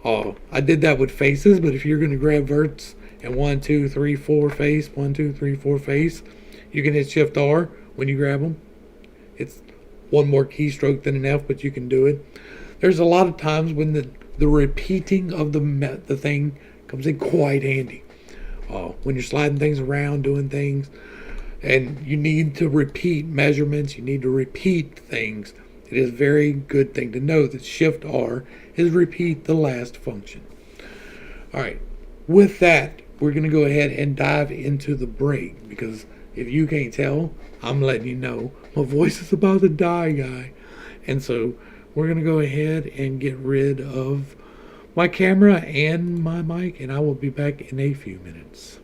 I did that with faces, but if you're going to grab verts and 1, 2, 3, 4 face, 1, 2, 3, 4 face, you can hit Shift R when you grab them. It's one more keystroke than an F, but you can do it. There's a lot of times when the repeating of the thing comes in quite handy. When you're sliding things around, doing things, and you need to repeat measurements, you need to repeat things. It is a very good thing to know that Shift R is repeat the last function. All right, with that, we're going to go ahead and dive into the break, because if you can't tell, I'm letting you know my voice is about to die, guy. And so we're going to go ahead and get rid of my camera and my mic, and I will be back in a few minutes.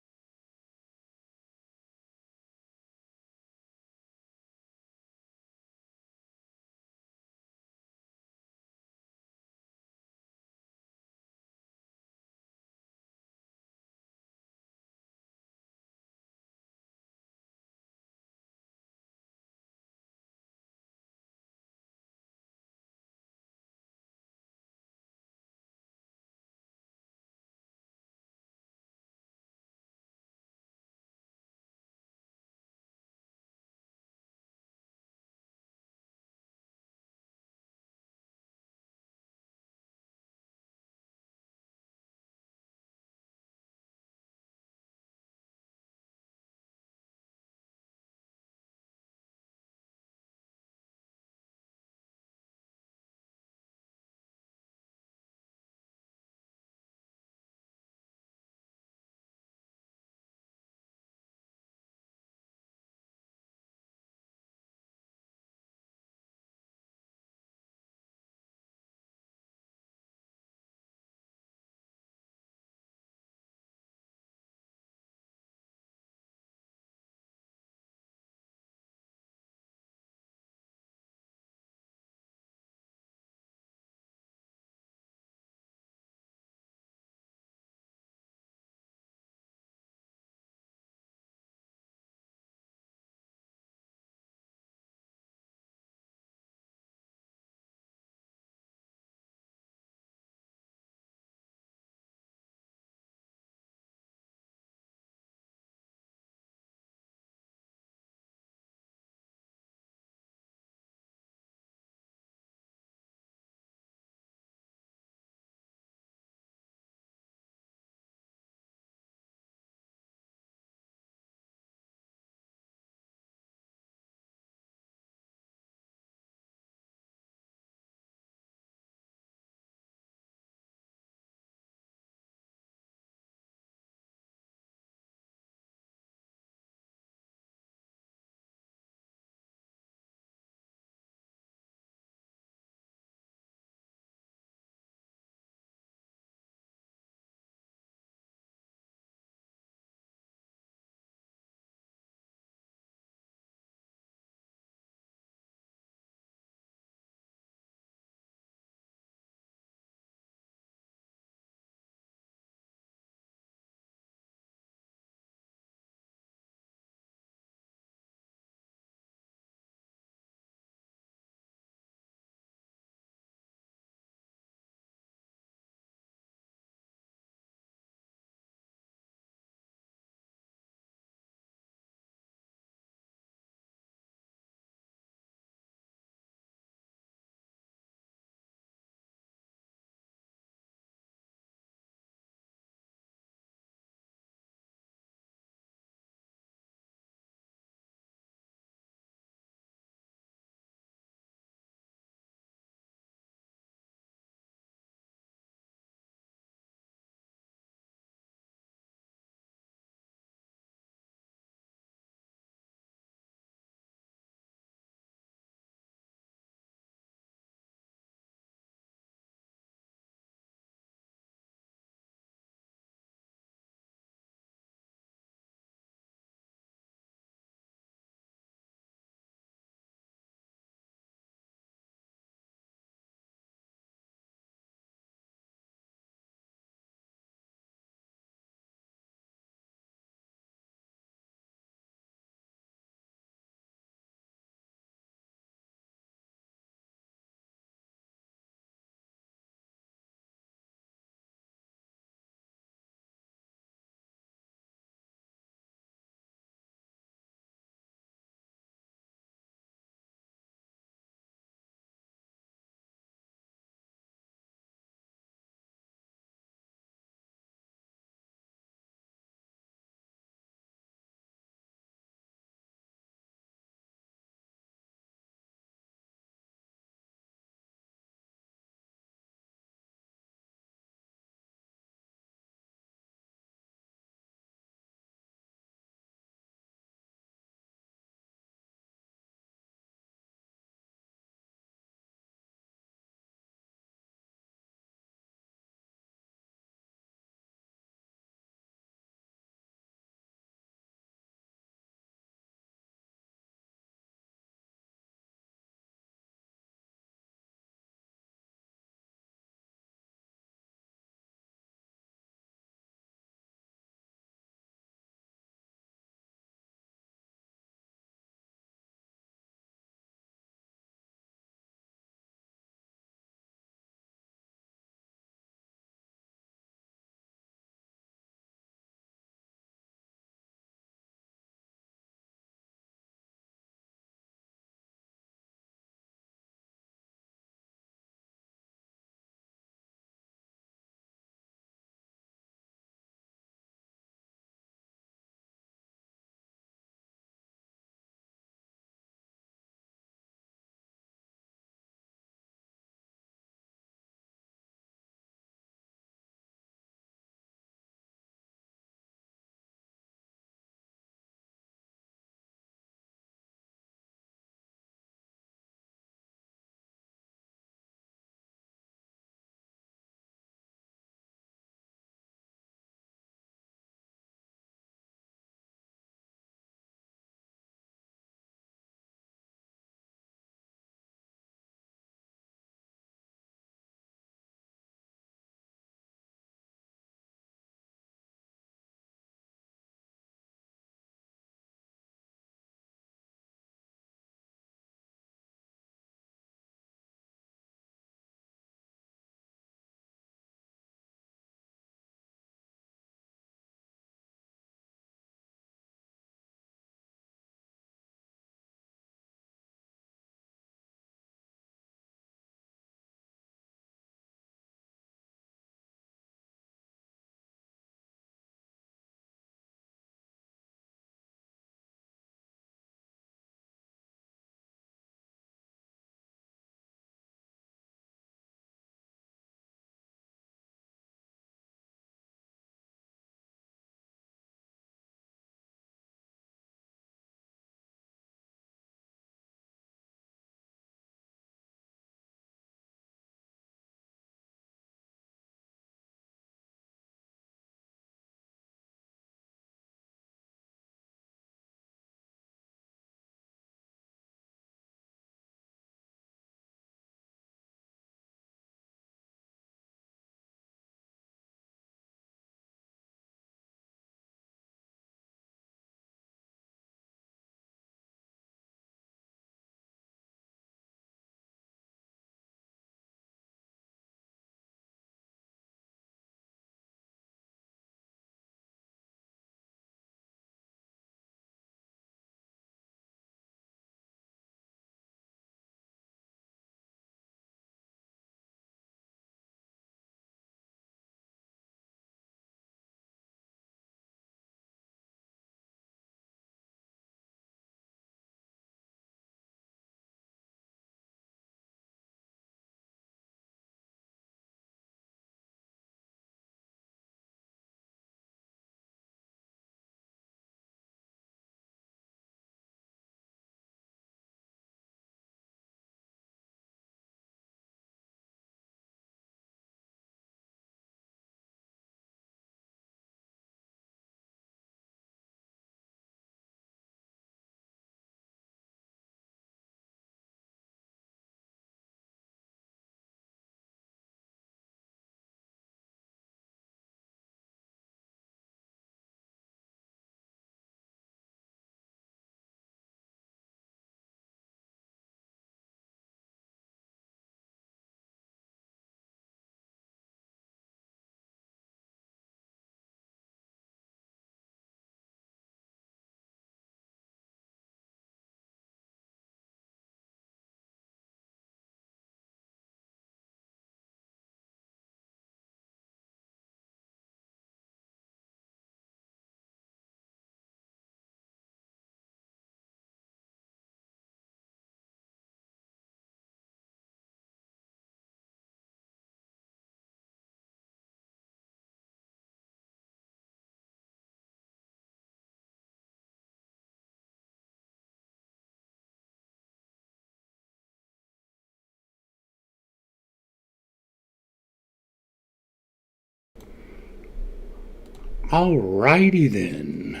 Alrighty then.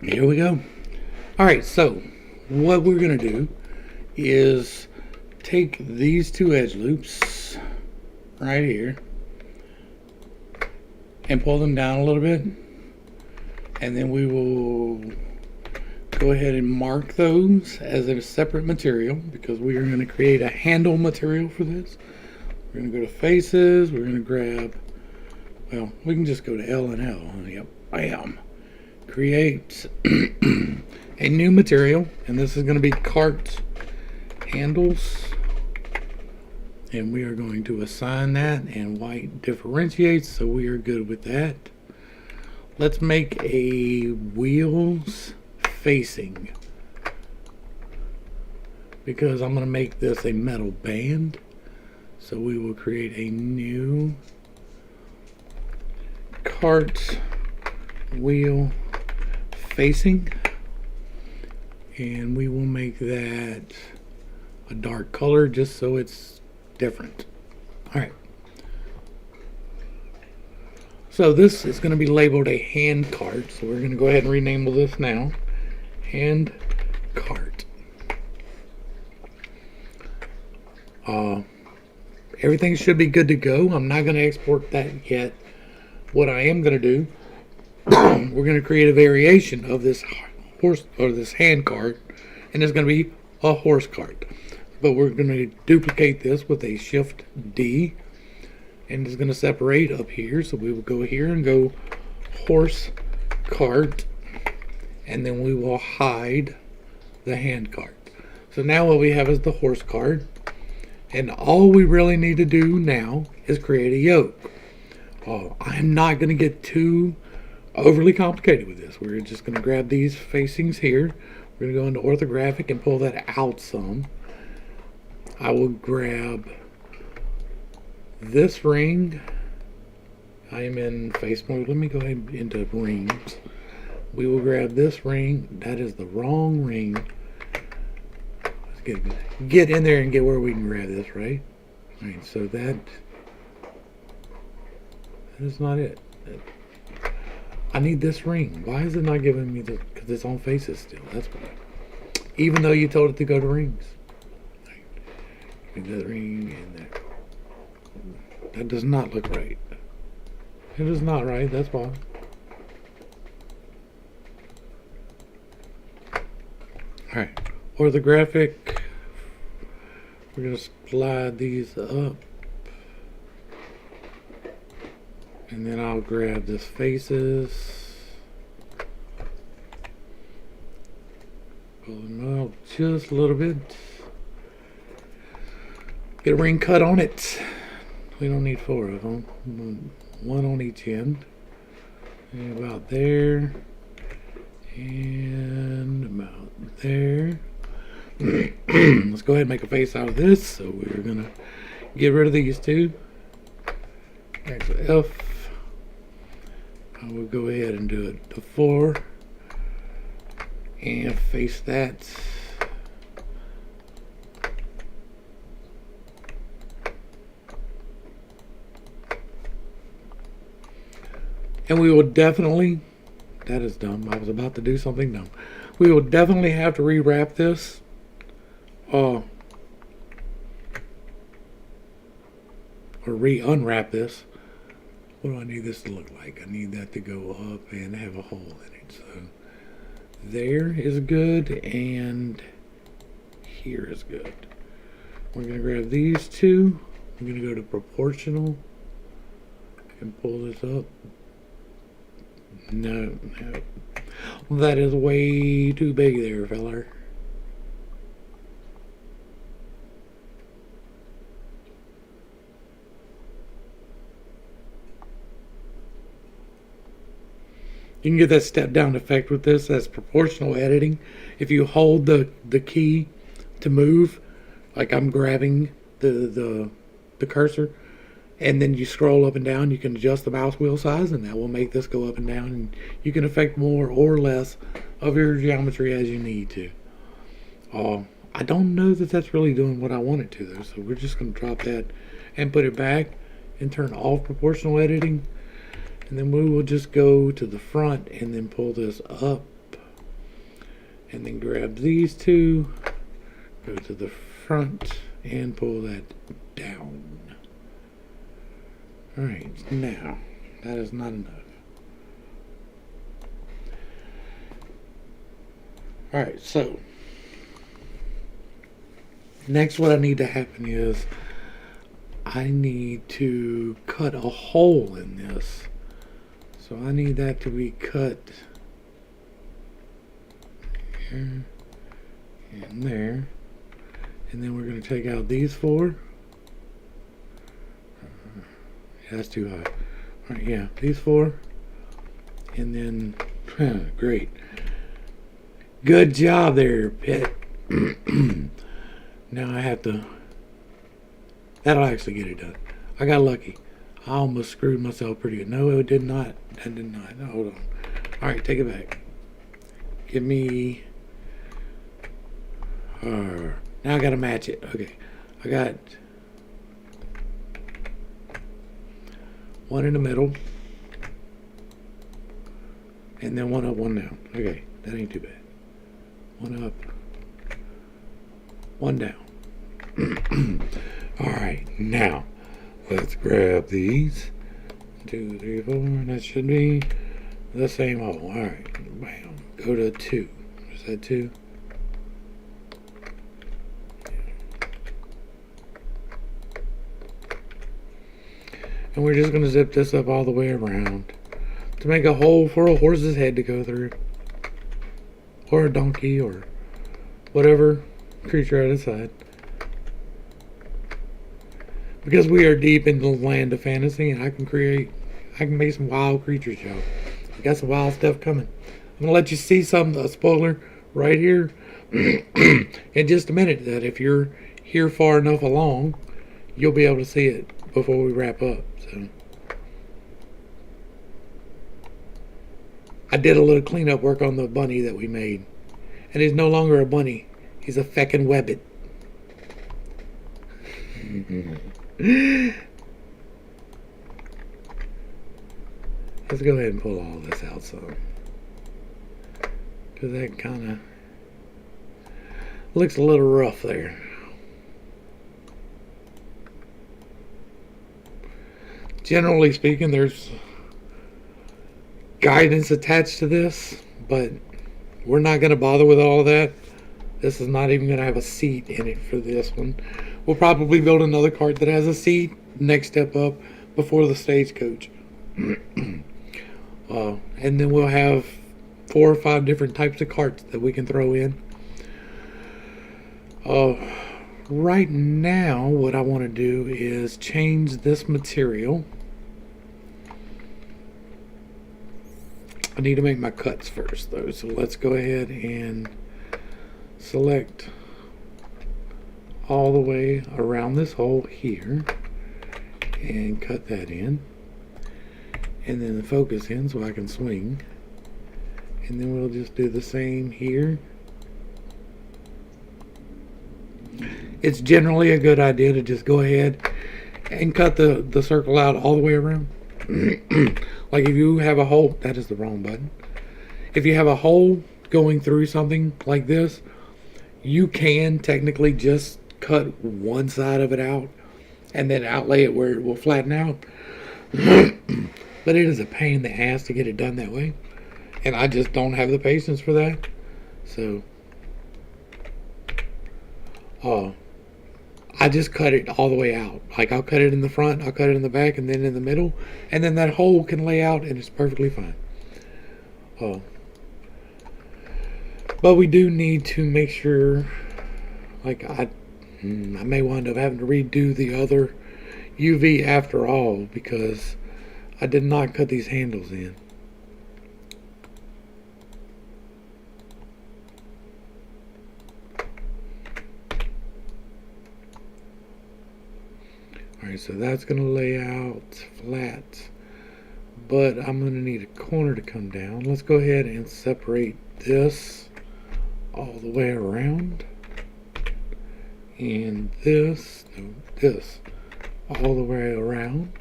Here we go. Alright, so what we're going to do is take these two edge loops right here and pull them down a little bit, and then we will go ahead and mark those as a separate material because we are going to create a handle material for this. We're going to go to faces, we're going to grab, well, we can just go to L and L. Yep, bam. Create a new material, and this is going to be cart handles, and we are going to assign that, and white differentiates, so we are good with that. Let's make a wheels facing, because I'm going to make this a metal band, so we will create a new cart wheel facing, and we will make that a dark color just so it's different. Alright, so this is going to be labeled a hand cart, so we're going to go ahead and rename this now. Hand cart. Everything should be good to go. I'm not going to export that yet. What I am going to do, we're going to create a variation of this horse or this hand cart, and it's going to be a horse cart. But we're going to duplicate this with a Shift D, and it's going to separate up here. So we will go here and go horse cart, and then we will hide the hand cart. So now what we have is the horse cart, and all we really need to do now is create a yoke. I'm not going to get too overly complicated with this. We're just going to grab these facings here. We're going to go into orthographic and pull that out some. I will grab this ring. I am in face mode. Let me go ahead into rings. We will grab this ring. That is the wrong ring. Let's get in there and get where we can grab this, right? Alright, so that is not it. I need this ring. Why is it not giving me the, because it's on faces still. That's why. Even though you told it to go to rings. Right. That ring and that. That does not look right. It is not right, that's why. Alright, orthographic. We're going to slide these up. And then I'll grab this faces. Pull them out just a little bit. Get a ring cut on it. We don't need 4 of them. 1 on each end. And about there. And about there. Let's go ahead and make a face out of this. So we're going to get rid of these two. Actually, F. I will go ahead and do it to 4. And face that. And we will definitely, that is dumb, I was about to do something dumb. We will definitely have to rewrap this. Or unwrap this. What do I need this to look like? I need that to go up and have a hole in it. So there is good, and here is good. We're going to grab these two. I'm going to go to proportional and pull this up. No. That is way too big there, feller. You can get that step down effect with this. That's proportional editing. If you hold the key to move, like I'm grabbing the cursor, and then you scroll up and down, you can adjust the mouse wheel size, and that will make this go up and down, and you can affect more or less of your geometry as you need to. I don't know that that's really doing what I want it to though, so we're just going to drop that and put it back and turn off proportional editing. And then we will just go to the front and then pull this up. And then grab these two, go to the front and pull that down. Alright, now, that is not enough. Alright, so, next what I need to happen is, I need to cut a hole in this. So I need that to be cut here and there. And then we're going to take out these four. Yeah, that's too high. Alright, yeah, these four. And then, great. Good job there, Pitt. Now I have to, that'll actually get it done. I got lucky. I almost screwed myself pretty good. No, it did not. That did not. No, hold on. Alright, take it back. Give me, now I gotta match it. Okay, I got one in the middle, and then one up, one down. Okay, that ain't too bad. One up, one down. Alright, now let's grab these. 2, 3, 4. That should be the same hole. Alright, bam. Go to 2. Is that 2? And we're just going to zip this up all the way around to make a hole for a horse's head to go through, or a donkey, or whatever creature I decide. Because we are deep in the land of fantasy, and I can make some wild creatures, y'all. I got some wild stuff coming. I'm gonna let you see a spoiler right here in just a minute, that if you're here far enough along, you'll be able to see it before we wrap up. So I did a little cleanup work on the bunny that we made, and he's no longer a bunny. He's a feckin' webbit. Let's go ahead and pull all this out some, because that kind of looks a little rough there. Generally speaking, there's guidance attached to this, but we're not going to bother with all that. This is not even going to have a seat in it for this one. We'll probably build another cart that has a seat next step up before the stagecoach. And then we'll have 4 or 5 different types of carts that we can throw in. Right now, what I want to do is change this material. I need to make my cuts first, though. So let's go ahead and select all the way around this hole here and cut that in. And then the focus in so I can swing. And then we'll just do the same here. It's generally a good idea to just go ahead and cut the circle out all the way around. Like if you have a hole, that is the wrong button. If you have a hole going through something like this, you can technically just cut one side of it out and then outlay it where it will flatten out. But it is a pain in the ass to get it done that way, and I just don't have the patience for that. So I just cut it all the way out. Like I'll cut it in the front, I'll cut it in the back, and then in the middle, and then that hole can lay out and it's perfectly fine. But we do need to make sure, like I may wind up having to redo the other UV after all, because I did not cut these handles in. Alright, so that's going to lay out flat, but I'm going to need a corner to come down. Let's go ahead and separate this all the way around, and this all the way around.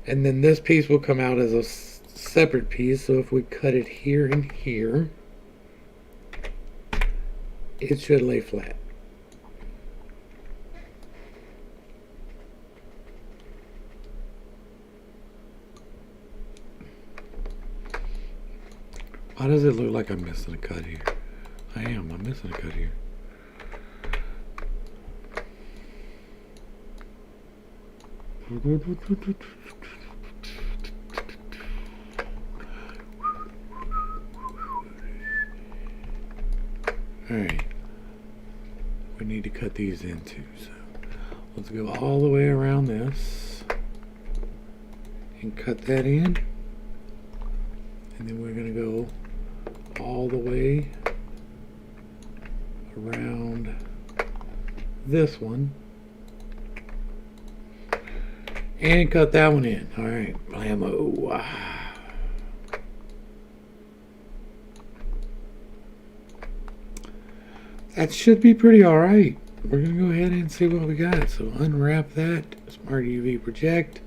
And then this piece will come out as a separate piece. So if we cut it here and here, it should lay flat. Why does it look like I'm missing a cut here? I'm missing a cut here. Alright. We need to cut these in too, so let's go all the way around this and cut that in. And then we're going to go all the way around this one and cut that one in. All right, blammo. That should be pretty all right. We're going to go ahead and see what we got. So unwrap that, Smart UV project,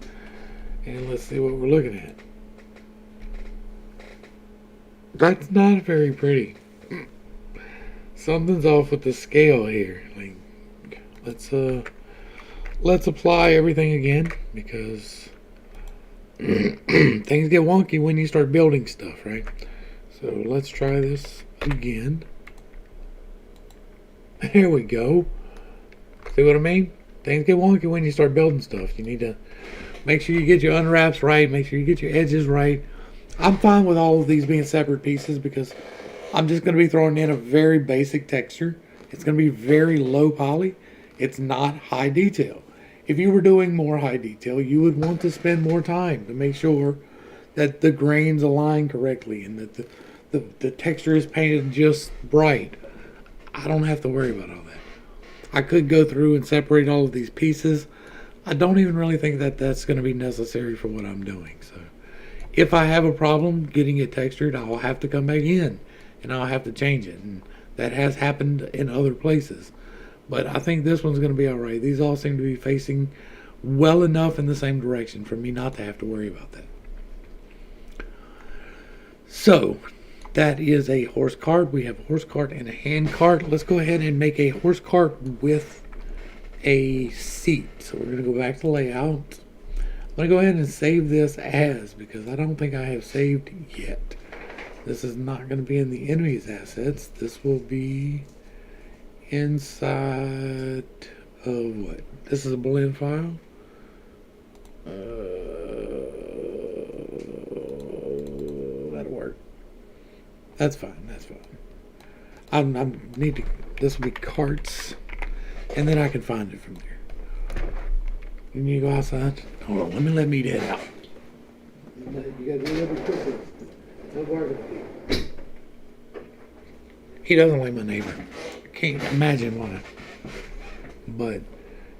and let's see what we're looking at. That's not very pretty. Something's off with the scale here. Like, let's apply everything again, because things get wonky when you start building stuff, right? So let's try this again. There we go. See what I mean? Things get wonky when you start building stuff. You need to make sure you get your unwraps right, make sure you get your edges right. I'm fine with all of these being separate pieces because I'm just going to be throwing in a very basic texture. It's going to be very low poly. It's not high detail. If you were doing more high detail, you would want to spend more time to make sure that the grains align correctly and that the texture is painted just bright. I don't have to worry about all that. I could go through and separate all of these pieces. I don't even really think that that's going to be necessary for what I'm doing. So if I have a problem getting it textured, I'll have to come back in and I'll have to change it. And that has happened in other places. But I think this one's going to be all right. These all seem to be facing well enough in the same direction for me not to have to worry about that. So that is a horse cart. We have a horse cart and a hand cart. Let's go ahead and make a horse cart with a seat. So we're going to go back to layout. I'm going to go ahead and save this as, because I don't think I have saved yet. This is not going to be in the enemy's assets. This will be inside of what? This is a blend file. That'll work. That's fine. That's fine. I need to. This will be carts, and then I can find it from there. You need to go outside. Hold on. Let me head out. You gotta do every quickly. No bargaining. He doesn't like my neighbor. Can't imagine why. But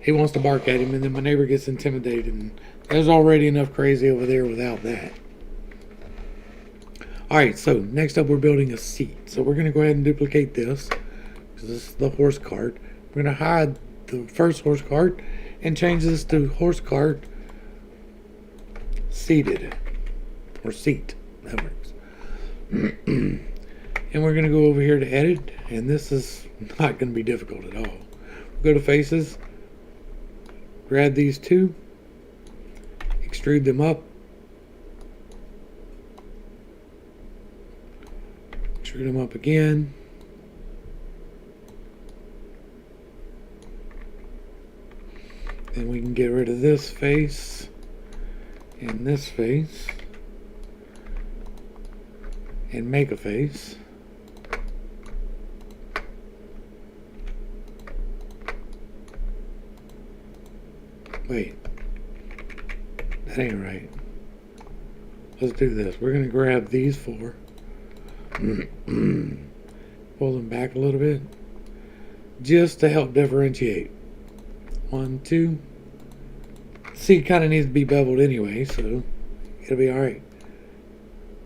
he wants to bark at him, and then my neighbor gets intimidated, and there's already enough crazy over there without that. Alright, so next up we're building a seat. So we're going to go ahead and duplicate this, because this is the horse cart. We're going to hide the first horse cart and change this to horse cart seated, or seat. That works. And we're going to go over here to edit, and this is not going to be difficult at all. We'll go to faces, grab these two, extrude them up, extrude them up again, then we can get rid of this face and this face and make a face. Wait, that ain't right. Let's do this. We're going to grab these four, pull them back a little bit, just to help differentiate. 1, 2. See, it kind of needs to be beveled anyway, so it'll be all right.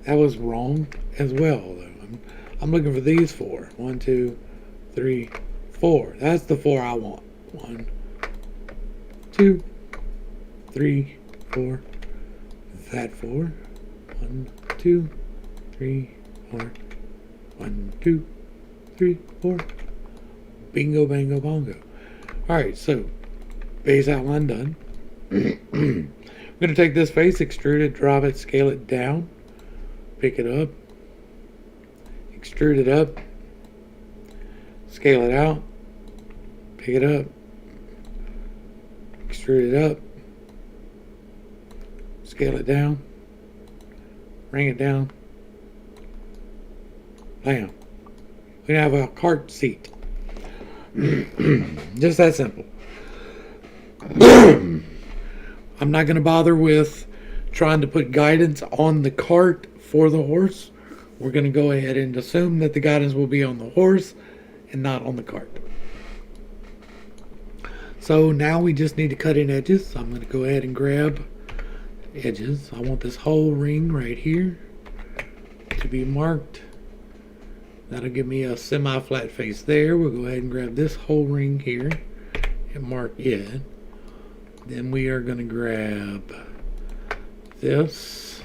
That was wrong as well, though. I'm looking for these four. 1, 2, 3, 4. That's the 4 I want. 1, 2, 3, 4, that 4. 1, 2, 3, 4. 1, 2, 3, 4. Bingo, bango, bongo. Alright, so base outline done. I'm going to take this face, extrude it, drop it, scale it down, pick it up, extrude it up, scale it out, pick it up, extrude it up, scale it down, bring it down, bam. We have a cart seat. Just that simple. I'm not going to bother with trying to put guidance on the cart for the horse. We're going to go ahead and assume that the guidance will be on the horse and not on the cart. So now we just need to cut in edges. I'm going to go ahead and grab edges. I want this whole ring right here to be marked. That'll give me a semi-flat face there. We'll go ahead and grab this whole ring here and mark it. Then we are going to grab this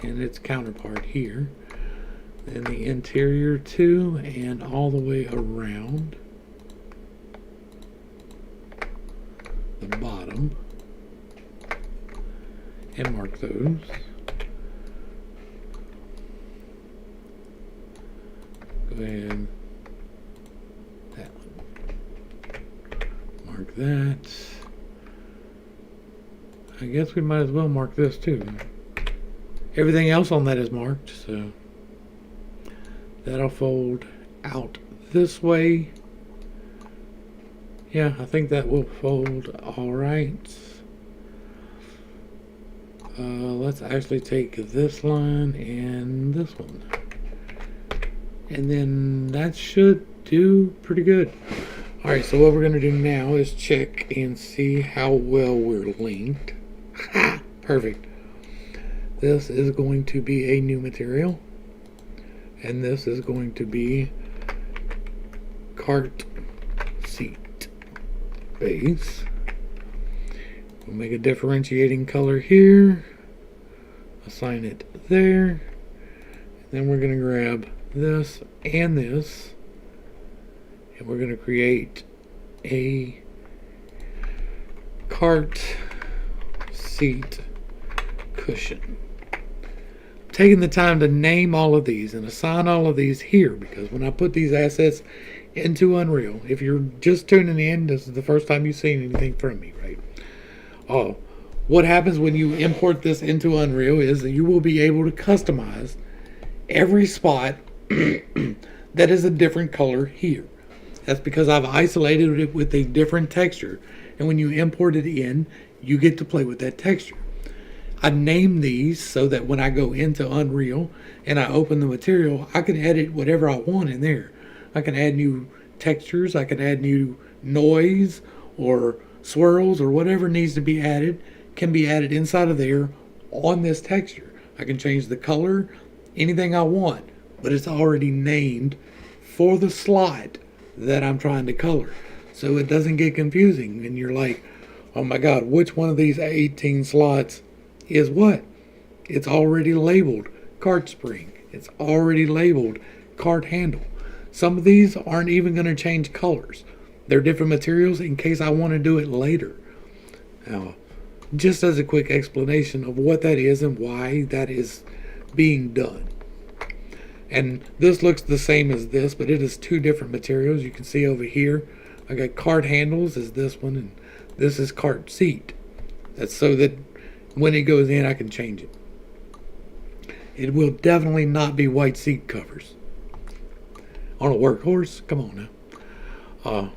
and its counterpart here. Then the interior too, and all the way around the bottom. And mark those. Go ahead. That one. Mark that. I guess we might as well mark this too. Everything else on that is marked, so that'll fold out this way. Yeah, I think that will fold all right. Let's actually take this line and this one. And then that should do pretty good. Alright, so what we're going to do now is check and see how well we're linked. Ha! Perfect. This is going to be a new material. And this is going to be cart seat base. We'll make a differentiating color here. Assign it there. And then we're going to grab this and this. And we're going to create a cart seat cushion. Taking the time to name all of these and assign all of these here, because when I put these assets into Unreal, if you're just tuning in, this is the first time you've seen anything from me, right? Oh, what happens when you import this into Unreal is that you will be able to customize every spot that is a different color here. That's because I've isolated it with a different texture, and when you import it in, you get to play with that texture. I name these so that when I go into Unreal and I open the material, I can edit whatever I want in there. I can add new textures, I can add new noise or swirls or whatever needs to be added can be added inside of there on this texture. I can change the color, anything I want, but it's already named for the slot that I'm trying to color. So it doesn't get confusing and you're like, oh my God, which one of these 18 slots is what? It's already labeled cart spring. It's already labeled cart handle. Some of these aren't even going to change colors. They're different materials in case I want to do it later. Now, just as a quick explanation of what that is and why that is being done. And this looks the same as this, but it is two different materials. You can see over here, I got cart handles is this one, and this is cart seat. That's so that when it goes in, I can change it. It will definitely not be white seat covers. On a workhorse? Come on now.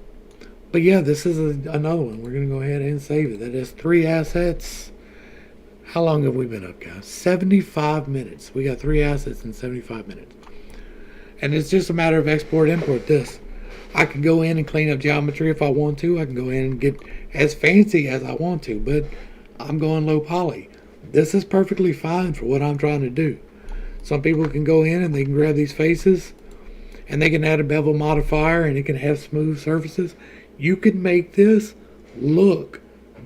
But yeah, this is another one. We're going to go ahead and save it. That is 3 assets. How long have we been up, guys? 75 minutes. We got 3 assets in 75 minutes. And it's just a matter of export, import this. I can go in and clean up geometry if I want to. I can go in and get as fancy as I want to, but I'm going low poly. This is perfectly fine for what I'm trying to do. Some people can go in and they can grab these faces and they can add a bevel modifier and it can have smooth surfaces. You can make this look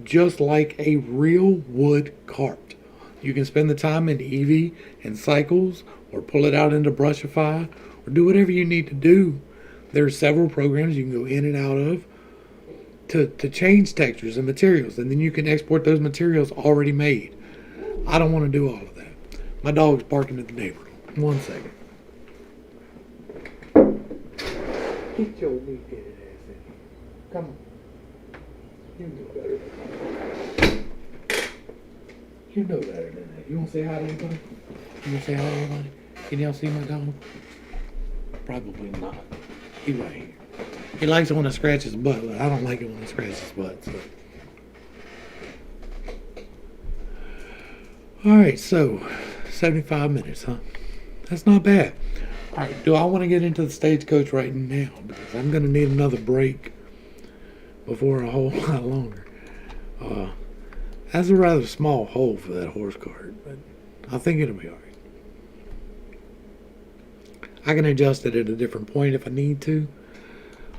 just like a real wood cart. You can spend the time in Eevee and Cycles, or pull it out into Brushify, or do whatever you need to do. There are several programs you can go in and out of to change textures and materials, and then you can export those materials already made. I don't want to do all of that. My dog's barking at the neighbor. 1 second. Get your weak-headed ass in here. Come on. You know better than that. You know better than that. You want to say hi to anybody? You want to say hi to anybody? Can y'all see my dog? Probably not. He right here. He likes it when I scratch his butt, but I don't like it when I scratch his butt. So. Alright, so 75 minutes, huh? That's not bad. Alright, do I want to get into the stagecoach right now? Because I'm going to need another break before a whole lot longer. That's a rather small hole for that horse cart, but I think it'll be alright. I can adjust it at a different point if I need to.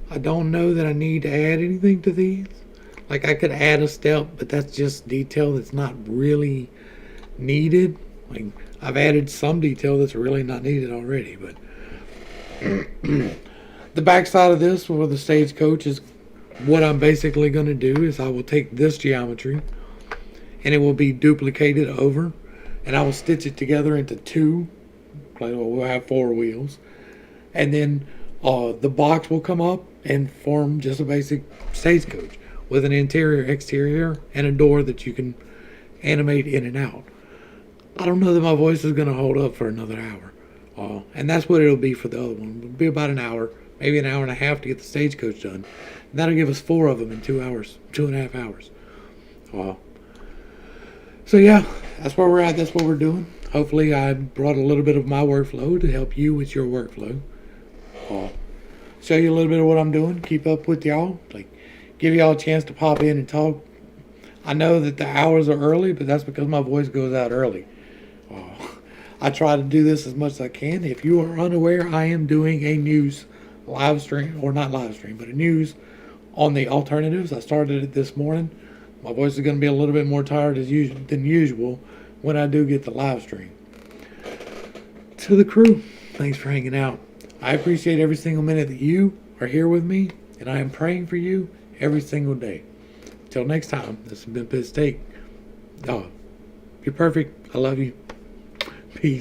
I don't know that I need to add anything to these. Like, I could add a step, but that's just detail that's not really needed. Like, I've added some detail that's really not needed already, but the back side of this for the stagecoach is what I'm basically going to do is I will take this geometry and it will be duplicated over, and I will stitch it together into two. Like, we'll have 4 wheels, and then the box will come up and form just a basic stagecoach with an interior, exterior, and a door that you can animate in and out. I don't know that my voice is going to hold up for another hour. And that's what it'll be for the other one. It'll be about an hour, maybe an hour and a half to get the stagecoach done. And that'll give us 4 of them in 2 hours, 2.5 hours. So yeah, that's where we're at. That's what we're doing. Hopefully I brought a little bit of my workflow to help you with your workflow. Show you a little bit of what I'm doing. Keep up with y'all. Like, give y'all a chance to pop in and talk. I know that the hours are early, but that's because my voice goes out early. I try to do this as much as I can. If you are unaware, I am doing a news live stream, or not live stream, but a news on the alternatives. I started it this morning. My voice is going to be a little bit more tired than usual when I do get the live stream. To the crew, thanks for hanging out. I appreciate every single minute that you are here with me, and I am praying for you every single day. Until next time, this has been Pitt. You're perfect. I love you. Peace.